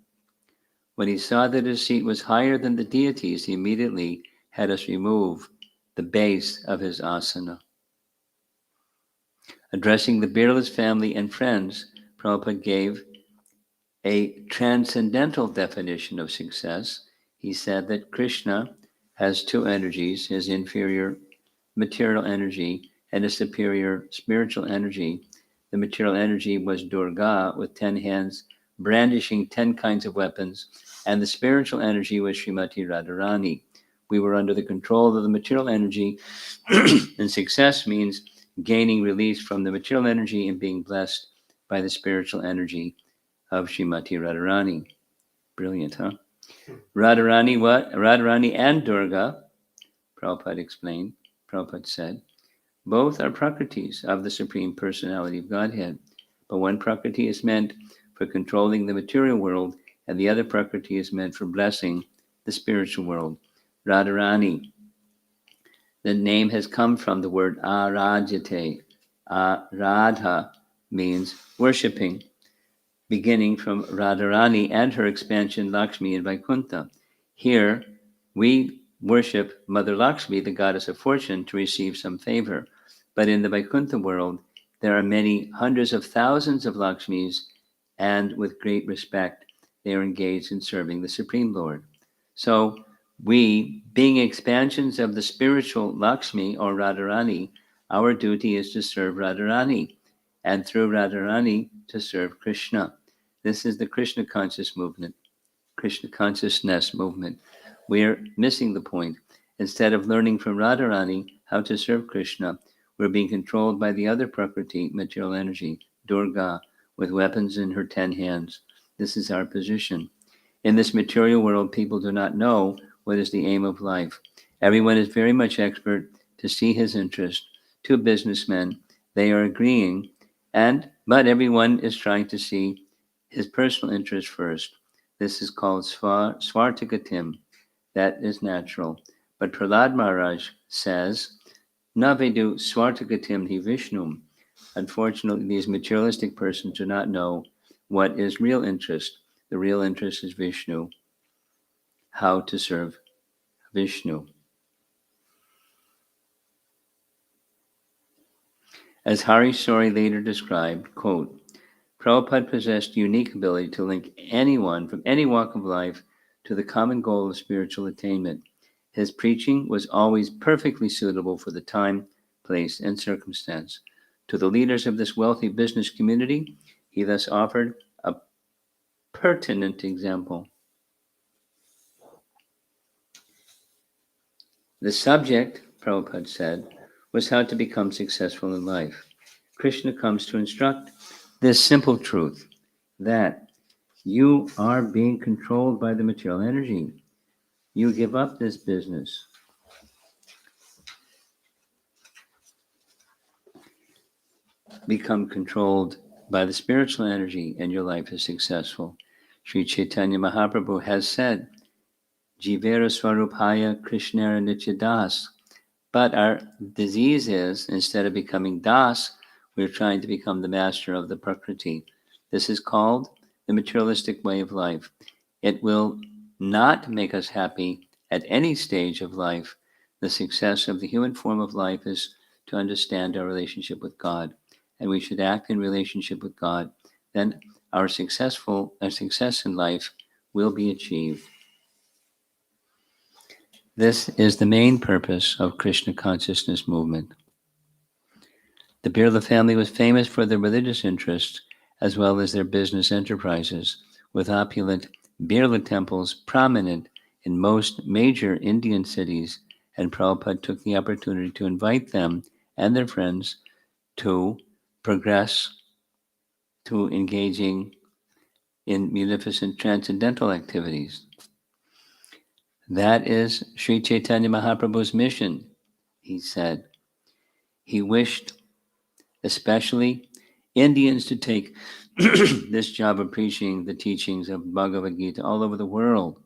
When he saw that his seat was higher than the deities, he immediately had us remove the base of his asana. Addressing the Birla's family and friends, Prabhupada gave a transcendental definition of success. He said that Krishna has two energies, his inferior material energy and a superior spiritual energy. The material energy was Durga with 10 hands, brandishing 10 kinds of weapons, and the spiritual energy was Srimati Radharani. We were under the control of the material energy, and success means gaining release from the material energy and being blessed by the spiritual energy of Srimati Radharani. Brilliant, huh? Radharani what? Radharani and Durga, Prabhupada explained. Prabhupada said, both are prakritis of the Supreme Personality of Godhead, but one prakriti is meant for controlling the material world, and the other prakriti is meant for blessing the spiritual world. Radharani. The name has come from the word arajate. Radha means worshipping, beginning from Radharani and her expansion Lakshmi in Vaikuntha. Here, we worship Mother Lakshmi, the goddess of fortune, to receive some favor. But in the Vaikuntha world, there are many hundreds of thousands of Lakshmis, and with great respect, they are engaged in serving the Supreme Lord. So, we, being expansions of the spiritual Lakshmi or Radharani, our duty is to serve Radharani, and through Radharani to serve Krishna. This is the Krishna conscious movement, Krishna consciousness movement. We are missing the point. Instead of learning from Radharani how to serve Krishna, we're being controlled by the other Prakriti, material energy, Durga, with weapons in her 10 hands. This is our position. In this material world, people do not know what is the aim of life. Everyone is very much expert to see his interest. Two businessmen, they are agreeing, but everyone is trying to see his personal interest first. This is called Svartagatim. That is natural. But Prahlad Maharaj says, Navedu Svartagatim hi Vishnum. Unfortunately, these materialistic persons do not know what is real interest. The real interest is Vishnu, how to serve Vishnu. As Hari Sori later described, quote, Prabhupada possessed unique ability to link anyone from any walk of life to the common goal of spiritual attainment. His preaching was always perfectly suitable for the time, place, and circumstance. To the leaders of this wealthy business community, he thus offered a pertinent example. The subject, Prabhupada said, was how to become successful in life. Krishna comes to instruct this simple truth that you are being controlled by the material energy. You give up this business. Become controlled by the spiritual energy, and your life is successful. Sri Chaitanya Mahaprabhu has said, Jivera Swarupaya Krishnara Nityadas. But our disease is, instead of becoming Das, we're trying to become the master of the Prakriti. This is called the materialistic way of life. It will not make us happy at any stage of life. The success of the human form of life is to understand our relationship with God, and we should act in relationship with God. Then our success in life will be achieved. This is the main purpose of Krishna consciousness movement. The Birla family was famous for their religious interests as well as their business enterprises, with opulent Birla temples prominent in most major Indian cities, and Prabhupada took the opportunity to invite them and their friends to progress to engaging in munificent transcendental activities. That is Sri Chaitanya Mahaprabhu's mission, he said. He wished especially Indians to take this job of preaching the teachings of Bhagavad Gita all over the world.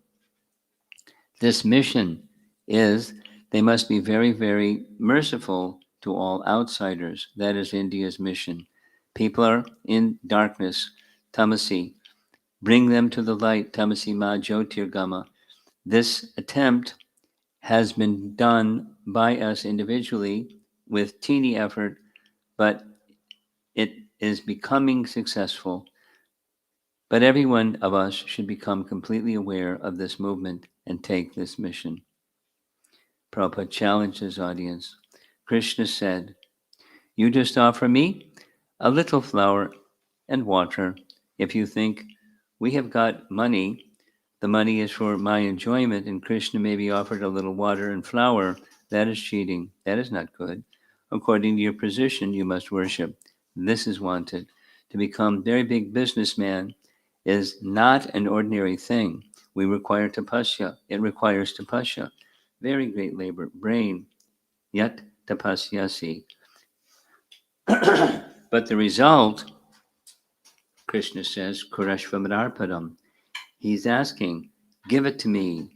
This mission is they must be very, very merciful to all outsiders. That is India's mission. People are in darkness, tamasi. Bring them to the light, tamasi ma jyotirgama. This attempt has been done by us individually with teeny effort, but it is becoming successful. But every one of us should become completely aware of this movement and take this mission. Prabhupada challenged his audience. Krishna said, you just offer me a little flour and water. If you think we have got money, the money is for my enjoyment, and Krishna may be offered a little water and flour, that is cheating. That is not good. According to your position, you must worship. This is wanted. To become very big businessman is not an ordinary thing. We require tapasya. It requires tapasya. Very great labor. Brain. Yat tapasyasi. But the result, Krishna says, Kurashvamarpadam. He's asking, give it to me.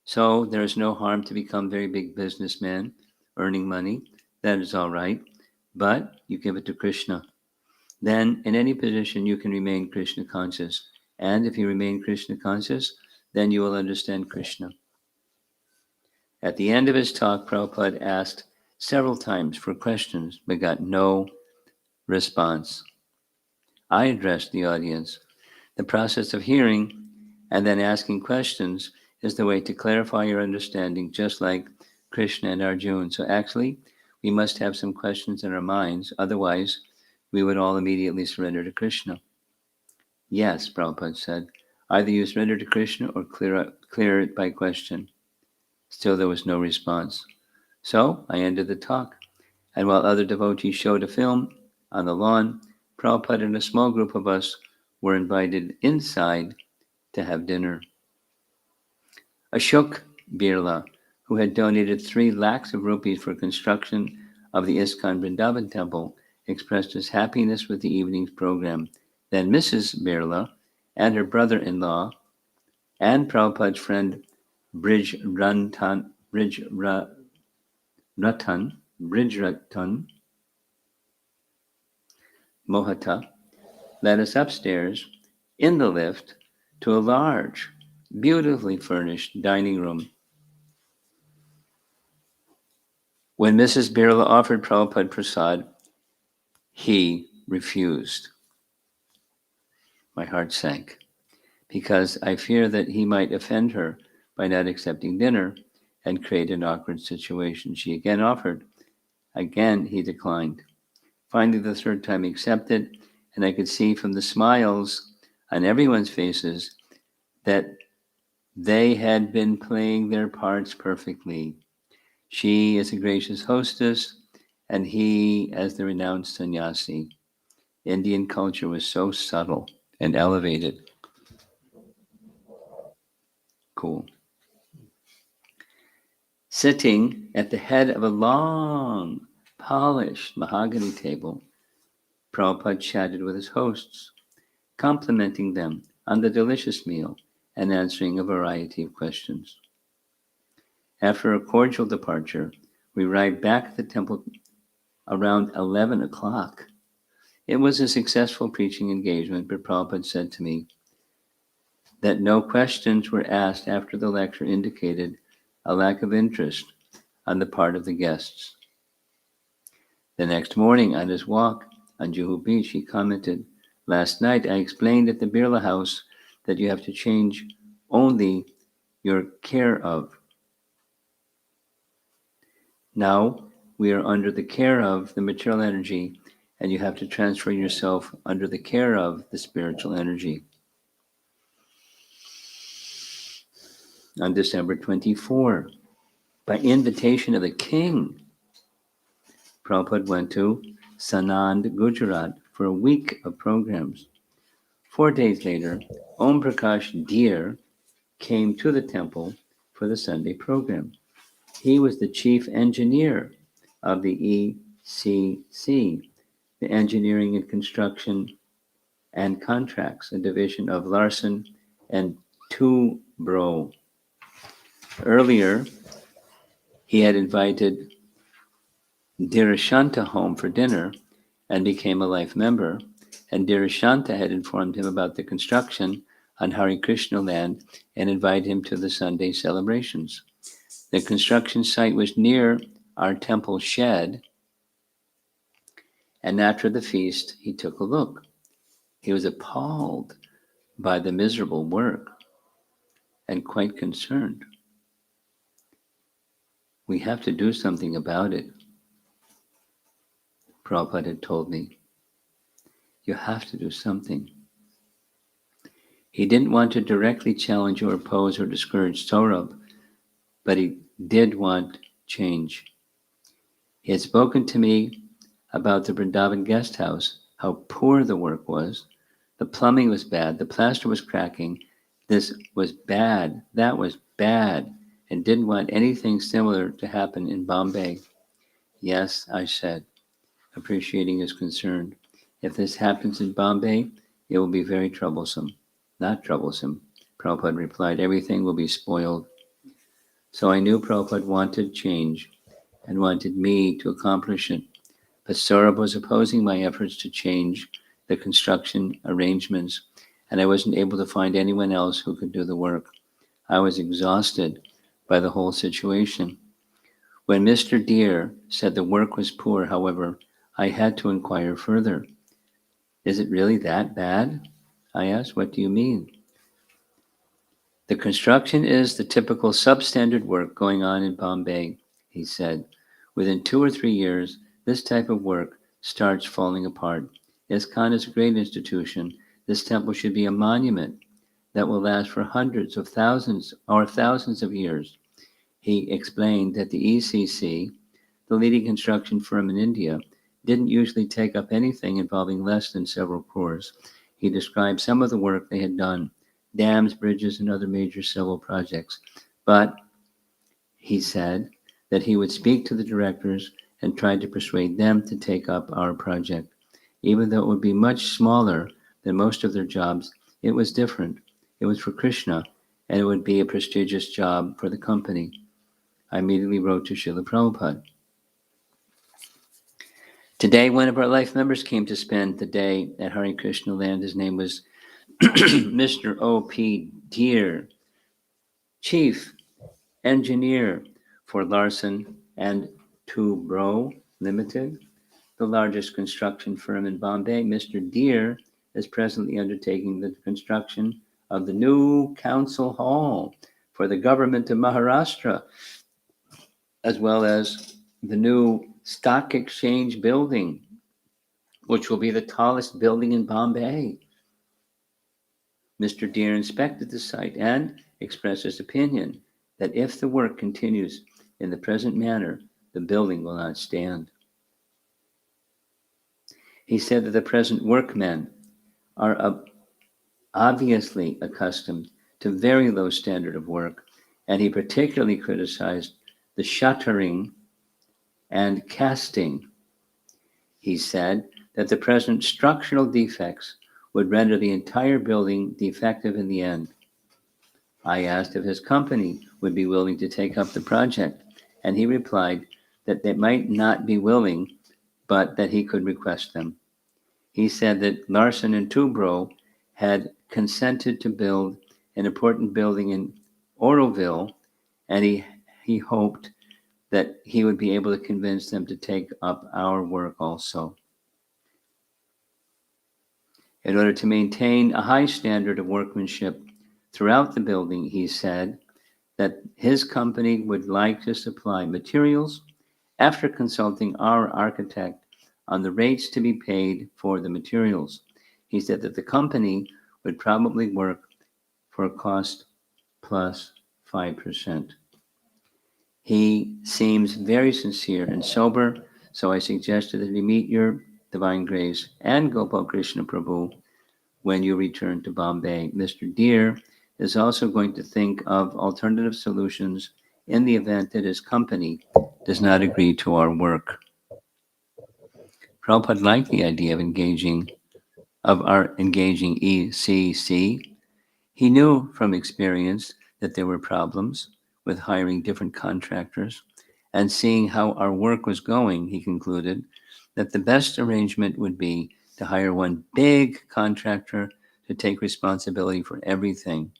So there is no harm to become very big businessman, earning money. That is all right. But you give it to Krishna. Then in any position you can remain Krishna conscious. And if you remain Krishna conscious, then you will understand Krishna. At the end of his talk, Prabhupada asked several times for questions, but got no response. I addressed the audience. The process of hearing and then asking questions is the way to clarify your understanding, just like Krishna and Arjuna. So actually, we must have some questions in our minds, otherwise, we would all immediately surrender to Krishna. Yes, Prabhupada said, either you surrender to Krishna or clear it by question. Still, there was no response. So I ended the talk, and while other devotees showed a film on the lawn, Prabhupada and a small group of us were invited inside to have dinner. Ashok Birla, who had donated 3 lakhs of rupees for construction of the ISKCON Vrindavan temple, expressed his happiness with the evening's program. Then Mrs. Birla and her brother-in-law and Prabhupada's friend Brijratan Mohata led us upstairs in the lift to a large, beautifully furnished dining room. When Mrs. Birla offered Prabhupada prasad, he refused. My heart sank, because I fear that he might offend her by not accepting dinner and create an awkward situation. She again offered. Again, he declined. Finally, the third time he accepted, and I could see from the smiles on everyone's faces that they had been playing their parts perfectly. She as a gracious hostess, and he as the renowned sannyasi. Indian culture was so subtle and elevated. Cool. Sitting at the head of a long, polished mahogany table, Prabhupada chatted with his hosts, complimenting them on the delicious meal and answering a variety of questions. After a cordial departure, we arrived back at the temple around 11 o'clock. It was a successful preaching engagement, but Prabhupada said to me that no questions were asked after the lecture indicated a lack of interest on the part of the guests. The next morning, on his walk on Juhu Beach, he commented, "Last night I explained at the Birla house that you have to change only your care of. Now we are under the care of the material energy, and you have to transfer yourself under the care of the spiritual energy." On December 24, by invitation of the king, Prabhupada went to Sanand, Gujarat for a week of programs. 4 days later, Om Prakash Dheer came to the temple for the Sunday program. He was the chief engineer of the ECC, the Engineering and Construction and Contracts, a division of Larsen and Toubro. Earlier, he had invited Dhirashanta home for dinner and became a life member, and Dhirashanta had informed him about the construction on Hare Krishna land and invited him to the Sunday celebrations. The construction site was near our temple shed, and after the feast, he took a look. He was appalled by the miserable work and quite concerned. "We have to do something about it," Prabhupada had told me. "You have to do something." He didn't want to directly challenge or oppose or discourage Saurabh, but he did want change. He had spoken to me about the Vrindavan guest house, how poor the work was. The plumbing was bad, the plaster was cracking, this was bad, that was bad, and didn't want anything similar to happen in Bombay. "Yes," I said, appreciating his concern. "If this happens in Bombay, it will be very troublesome." "Not troublesome," Prabhupada replied. "Everything will be spoiled." So I knew Prabhupada wanted change and wanted me to accomplish it. But Saurabh was opposing my efforts to change the construction arrangements, and I wasn't able to find anyone else who could do the work. I was exhausted by the whole situation. When Mr. Deer said the work was poor, however, I had to inquire further. Is it really that bad? I asked. What do you mean? The construction is the typical substandard work going on in Bombay, he said. Within 2 or 3 years, this type of work starts falling apart. ISKCON is a great institution. This temple should be a monument that will last for hundreds of thousands or thousands of years. He explained that the ECC, the leading construction firm in India, didn't usually take up anything involving less than several crores. He described some of the work they had done, dams, bridges, and other major civil projects. But he said that he would speak to the directors and try to persuade them to take up our project. Even though it would be much smaller than most of their jobs, it was different. It was for Krishna, and it would be a prestigious job for the company. I immediately wrote to Srila Prabhupada. Today, one of our life members came to spend the day at Hare Krishna land. His name was Mr. O.P. Deer, Chief Engineer for Larson and Toubro Limited, the largest construction firm in Bombay. Mr. Deer is presently undertaking the construction of the new council hall for the government of Maharashtra, as well as the new stock exchange building, which will be the tallest building in Bombay. Mr. Deer inspected the site and expressed his opinion that if the work continues in the present manner, the building will not stand. He said that the present workmen are obviously accustomed to very low standard of work, and he particularly criticized the shuttering and casting. He said that the present structural defects would render the entire building defective in the end. I asked if his company would be willing to take up the project, and he replied that they might not be willing, but that he could request them. He said that Larson and Toubro had consented to build an important building in Oroville, and he hoped that he would be able to convince them to take up our work also. In order to maintain a high standard of workmanship throughout the building, he said that his company would like to supply materials after consulting our architect on the rates to be paid for the materials. He said that the company would probably work for a cost plus 5%. He seems very sincere and sober, so I suggested that he meet your Divine Grace and Gopal Krishna Prabhu when you return to Bombay. Mr. Deer is also going to think of alternative solutions in the event that his company does not agree to our work. Prabhupada liked the idea of our engaging ECC. He knew from experience that there were problems with hiring different contractors, and seeing how our work was going, he concluded that the best arrangement would be to hire one big contractor to take responsibility for everything: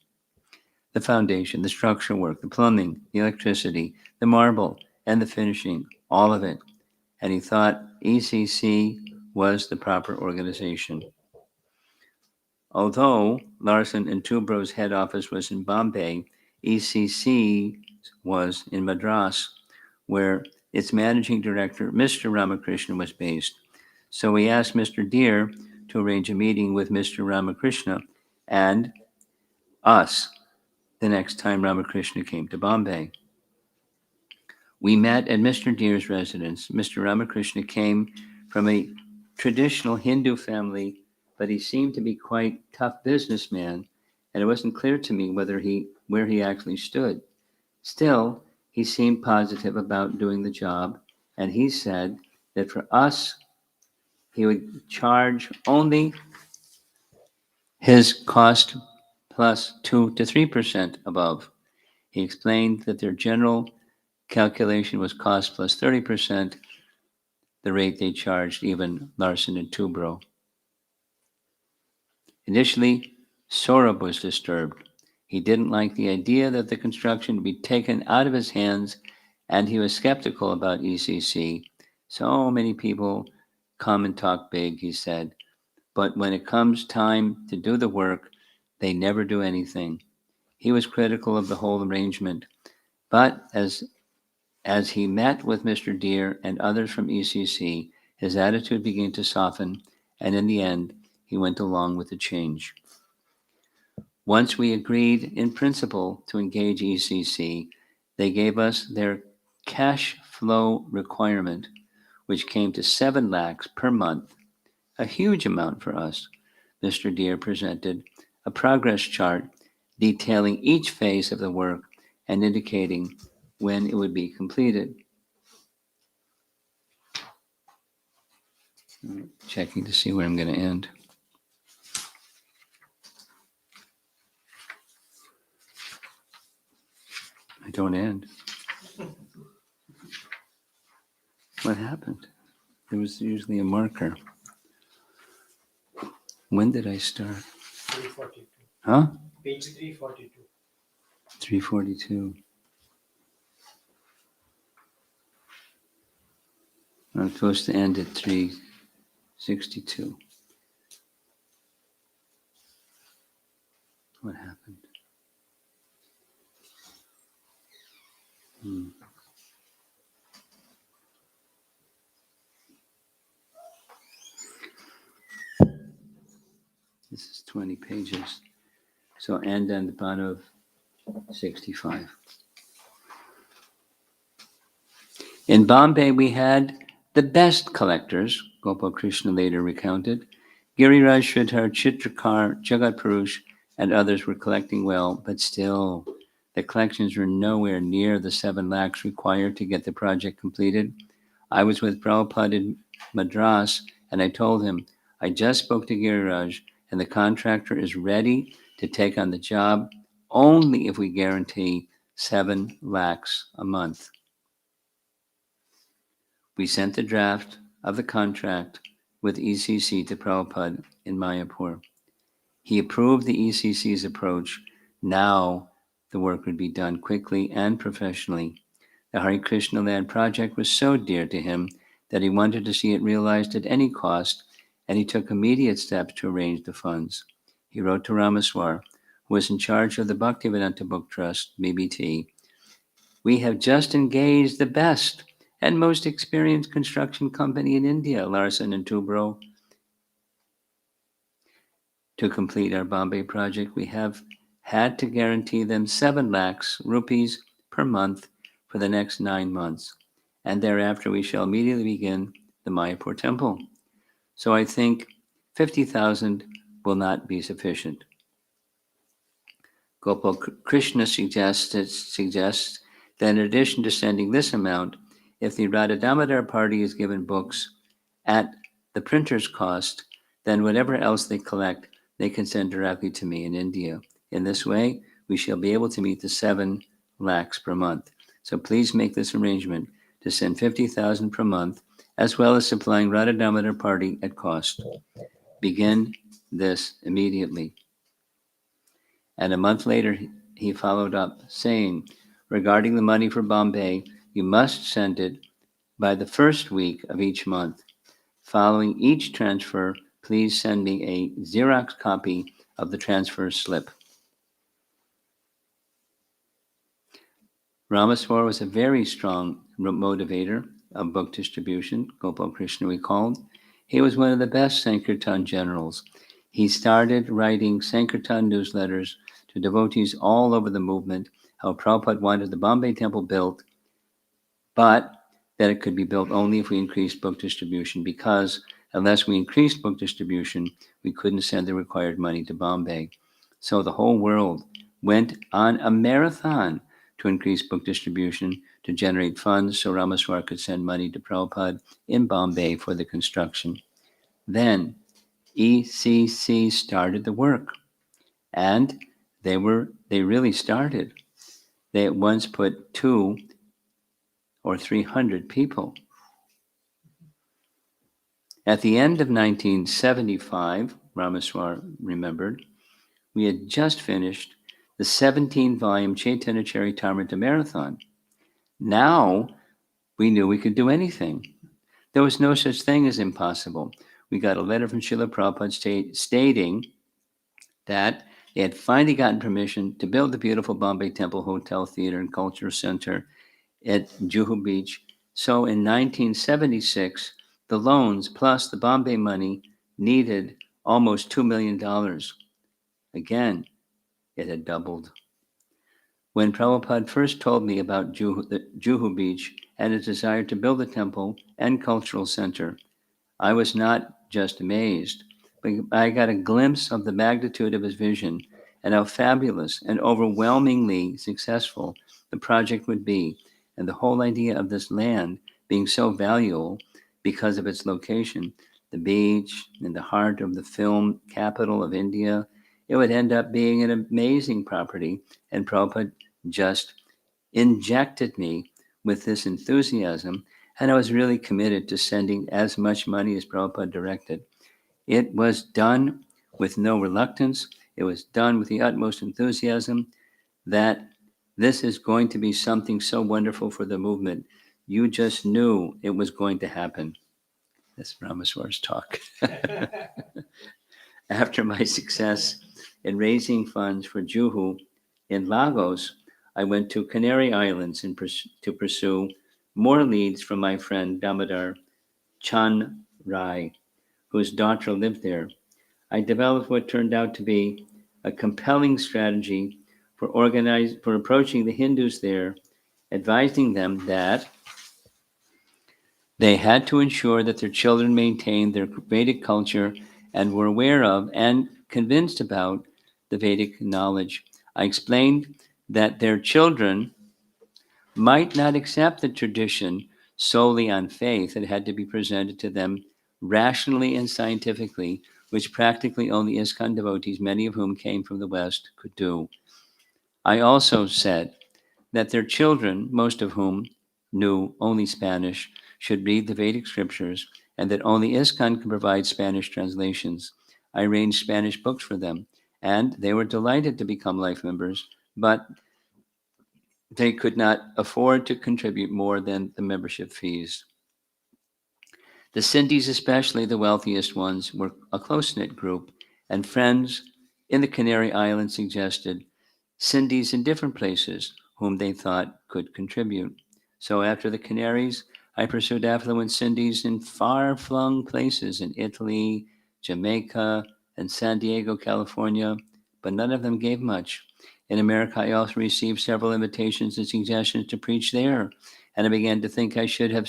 the foundation, the structural work, the plumbing, the electricity, the marble, and the finishing, all of it. And he thought ECC was the proper organization. Although Larson and Toubro's head office was in Bombay, ECC was in Madras, where its managing director, Mr. Ramakrishna, was based. So we asked Mr. Deer to arrange a meeting with Mr. Ramakrishna and us the next time Ramakrishna came to Bombay. We met at Mr. Deer's residence. Mr. Ramakrishna came from a traditional Hindu family, but he seemed to be quite a tough businessman, and it wasn't clear to me where he actually stood. Still, he seemed positive about doing the job, and he said that for us, he would charge only his cost plus 2 to 3% above. He explained that their general calculation was cost plus 30%, the rate they charged even Larson and Toubro. Initially, Saurabh was disturbed. He didn't like the idea that the construction would be taken out of his hands And he was skeptical about ECC. So many people come and talk big, he said, but when it comes time to do the work, they never do anything. He was critical of the whole arrangement, but as he met with Mr. Deere and others from ECC, his attitude began to soften, and in the end, he went along with the change. Once we agreed in principle to engage ECC, they gave us their cash flow requirement, which came to 7 lakhs per month, a huge amount for us. Mr. Deere presented a progress chart detailing each phase of the work and indicating when it would be completed. Checking to see where I'm going to end. I don't end. What happened? There was usually a marker. When did I start? 342. Huh? Page 342. 342. I'm supposed to end at 362. What happened? This is 20 pages. So end on the bottom of 65. In Bombay, we had the best collectors, Gopal Krishna later recounted. Giriraj, Sridhar, Chitrakar, Jagat Purush, and others were collecting well, but still, the collections were nowhere near the 7 lakhs required to get the project completed. I was with Prabhupada in Madras, and I told him, I just spoke to Giriraj, and the contractor is ready to take on the job only if we guarantee 7 lakhs a month. We sent the draft of the contract with ECC to Prabhupada in Mayapur. He approved the ECC's approach. Now the work would be done quickly and professionally. The Hare Krishna Land project was so dear to him that he wanted to see it realized at any cost, and he took immediate steps to arrange the funds. He wrote to Ramaswar, who was in charge of the Bhaktivedanta Book Trust, BBT, we have just engaged the best and most experienced construction company in India, Larsen and Toubro, to complete our Bombay project. We have had to guarantee them 7 lakhs rupees per month for the next 9 months, and thereafter we shall immediately begin the Mayapur temple. So I think 50,000 will not be sufficient. Gopal Krishna suggests that in addition to sending this amount, if the Radha Damodar party is given books at the printer's cost, then whatever else they collect, they can send directly to me in India. In this way, we shall be able to meet the 7 lakhs per month. So please make this arrangement to send 50,000 per month, as well as supplying Radha Damodar party at cost. Begin this immediately. And a month later, he followed up saying, regarding the money for Bombay, you must send it by the first week of each month. Following each transfer, please send me a Xerox copy of the transfer slip. Ramaswar was a very strong motivator of book distribution, Gopal Krishna recalled. He was one of the best Sankirtan generals. He started writing Sankirtan newsletters to devotees all over the movement, how Prabhupada wanted the Bombay temple built, but that it could be built only if we increased book distribution, because unless we increased book distribution, we couldn't send the required money to Bombay. So the whole world went on a marathon to increase book distribution to generate funds so Ramaswar could send money to Prabhupada in Bombay for the construction. Then ECC started the work, and they really started. They at once put 200 or 300 people. At the end of 1975, Ramaswar remembered, we had just finished the 17-volume Chaitanya Charitamrita Marathon. Now we knew we could do anything. There was no such thing as impossible. We got a letter from Srila Prabhupada stating that they had finally gotten permission to build the beautiful Bombay Temple Hotel, Theater, and Cultural Center at Juhu Beach. So in 1976, the loans plus the Bombay money needed almost $2 million. Again, it had doubled. When Prabhupada first told me about Juhu Beach and his desire to build a temple and cultural center, I was not just amazed, but I got a glimpse of the magnitude of his vision and how fabulous and overwhelmingly successful the project would be, and the whole idea of this land being so valuable because of its location, the beach in the heart of the film capital of India. It would end up being an amazing property, and Prabhupada just injected me with this enthusiasm, and I was really committed to sending as much money as Prabhupada directed. It was done with no reluctance. It was done with the utmost enthusiasm that this is going to be something so wonderful for the movement. You just knew it was going to happen. That's Ramaswar's talk. After my success in raising funds for Juhu in Lagos, I went to Canary Islands to pursue more leads from my friend Damodar Chan Rai, whose daughter lived there. I developed what turned out to be a compelling strategy for approaching the Hindus there, advising them that they had to ensure that their children maintained their Vedic culture and were aware of and convinced about the Vedic knowledge. I explained that their children might not accept the tradition solely on faith. It had to be presented to them rationally and scientifically, which practically only ISKCON devotees, many of whom came from the West, could do. I also said that their children, most of whom knew only Spanish, should read the Vedic scriptures, and that only ISKCON could provide Spanish translations. I arranged Spanish books for them, and they were delighted to become life members, but they could not afford to contribute more than the membership fees. The Sindhis, especially the wealthiest ones, were a close-knit group, and friends in the Canary Islands suggested Sindhis in different places whom they thought could contribute. So after the Canaries, I pursued affluent Sindhis in far-flung places in Italy, Jamaica, and San Diego, California, but none of them gave much. In America, I also received several invitations and suggestions to preach there, and I began to think I had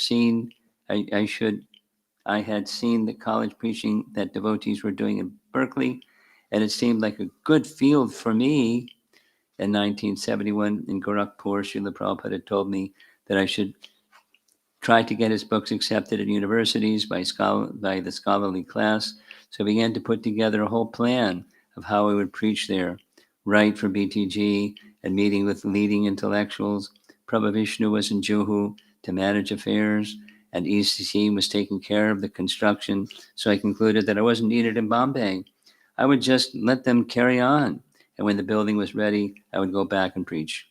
seen the college preaching that devotees were doing in Berkeley, and it seemed like a good field for me. In 1971, in Gorakhpur, Srila Prabhupada had told me that I should try to get his books accepted at universities by the scholarly class. So I began to put together a whole plan of how I would preach there, write for BTG, and meeting with leading intellectuals. Prabhu Vishnu was in Juhu to manage affairs, and ECC was taking care of the construction. So I concluded that I wasn't needed in Bombay. I would just let them carry on. And when the building was ready, I would go back and preach.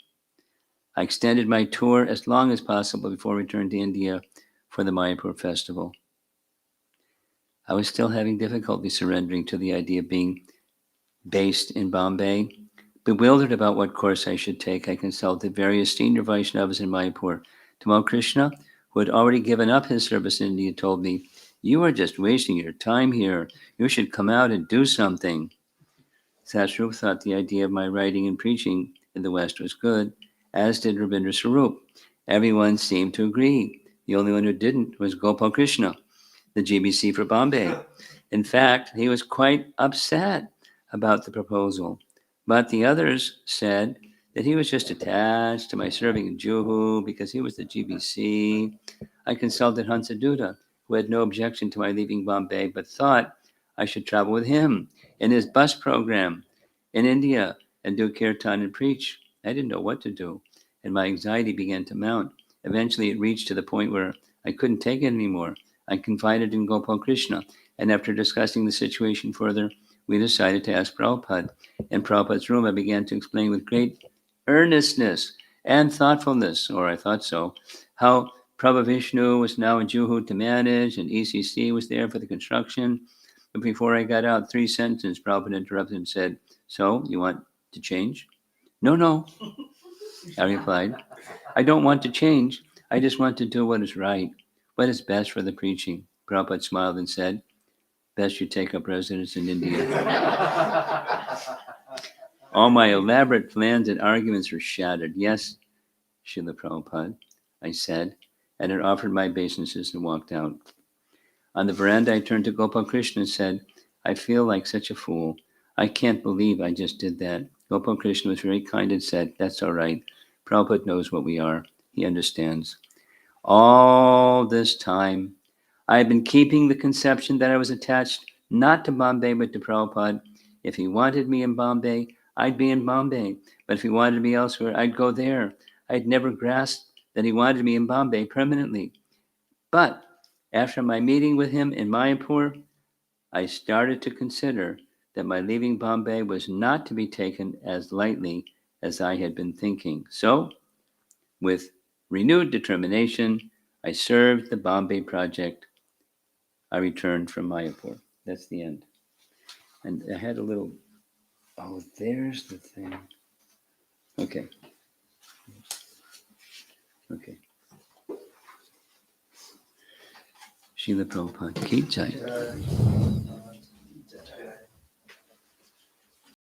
I extended my tour as long as possible before returning to India for the Mayapur festival. I was still having difficulty surrendering to the idea of being based in Bombay. Bewildered about what course I should take, I consulted various senior Vaishnavas in Mayapur. Tamal Krishna, who had already given up his service in India, told me, "You are just wasting your time here. You should come out and do something." Sasrup thought the idea of my writing and preaching in the West was good, as did Rabindra Swarup. Everyone seemed to agree. The only one who didn't was Gopal Krishna, the GBC for Bombay. In fact, he was quite upset about the proposal. But the others said that he was just attached to my serving in Juhu because he was the GBC. I consulted Hansaduta, who had no objection to my leaving Bombay, but thought I should travel with him in his bus program in India and do kirtan and preach. I didn't know what to do, and my anxiety began to mount. Eventually, it reached to the point where I couldn't take it anymore. I confided in Gopal Krishna, and after discussing the situation further, we decided to ask Prabhupada. In Prabhupada's room, I began to explain with great earnestness and thoughtfulness, or I thought so. How Prabhu Vishnu was now in Juhu to manage, and ECC was there for the construction. But before I got out 3 sentences, Prabhupada interrupted and said, "So, you want to change?" "No, no," I replied. "I don't want to change. I just want to do what is right, what is best for the preaching." Prabhupada smiled and said, "Best you take up residence in India." All my elaborate plans and arguments were shattered. "Yes, Srila Prabhupada," I said, and had offered my obeisances and walked out. On the veranda, I turned to Gopal Krishna and said, "I feel like such a fool. I can't believe I just did that." Gopal Krishna was very kind and said, "That's all right. Prabhupada knows what we are. He understands." All this time, I had been keeping the conception that I was attached not to Bombay but to Prabhupada. If he wanted me in Bombay, I'd be in Bombay. But if he wanted me elsewhere, I'd go there. I'd never grasped that he wanted me in Bombay permanently. But after my meeting with him in Mayapur, I started to consider that my leaving Bombay was not to be taken as lightly as I had been thinking. So, with renewed determination, I served the Bombay project. I returned from Mayapur. That's the end. And I had a little, oh, there's the thing. Okay. Okay. Srila Prabhupada Ki Jai.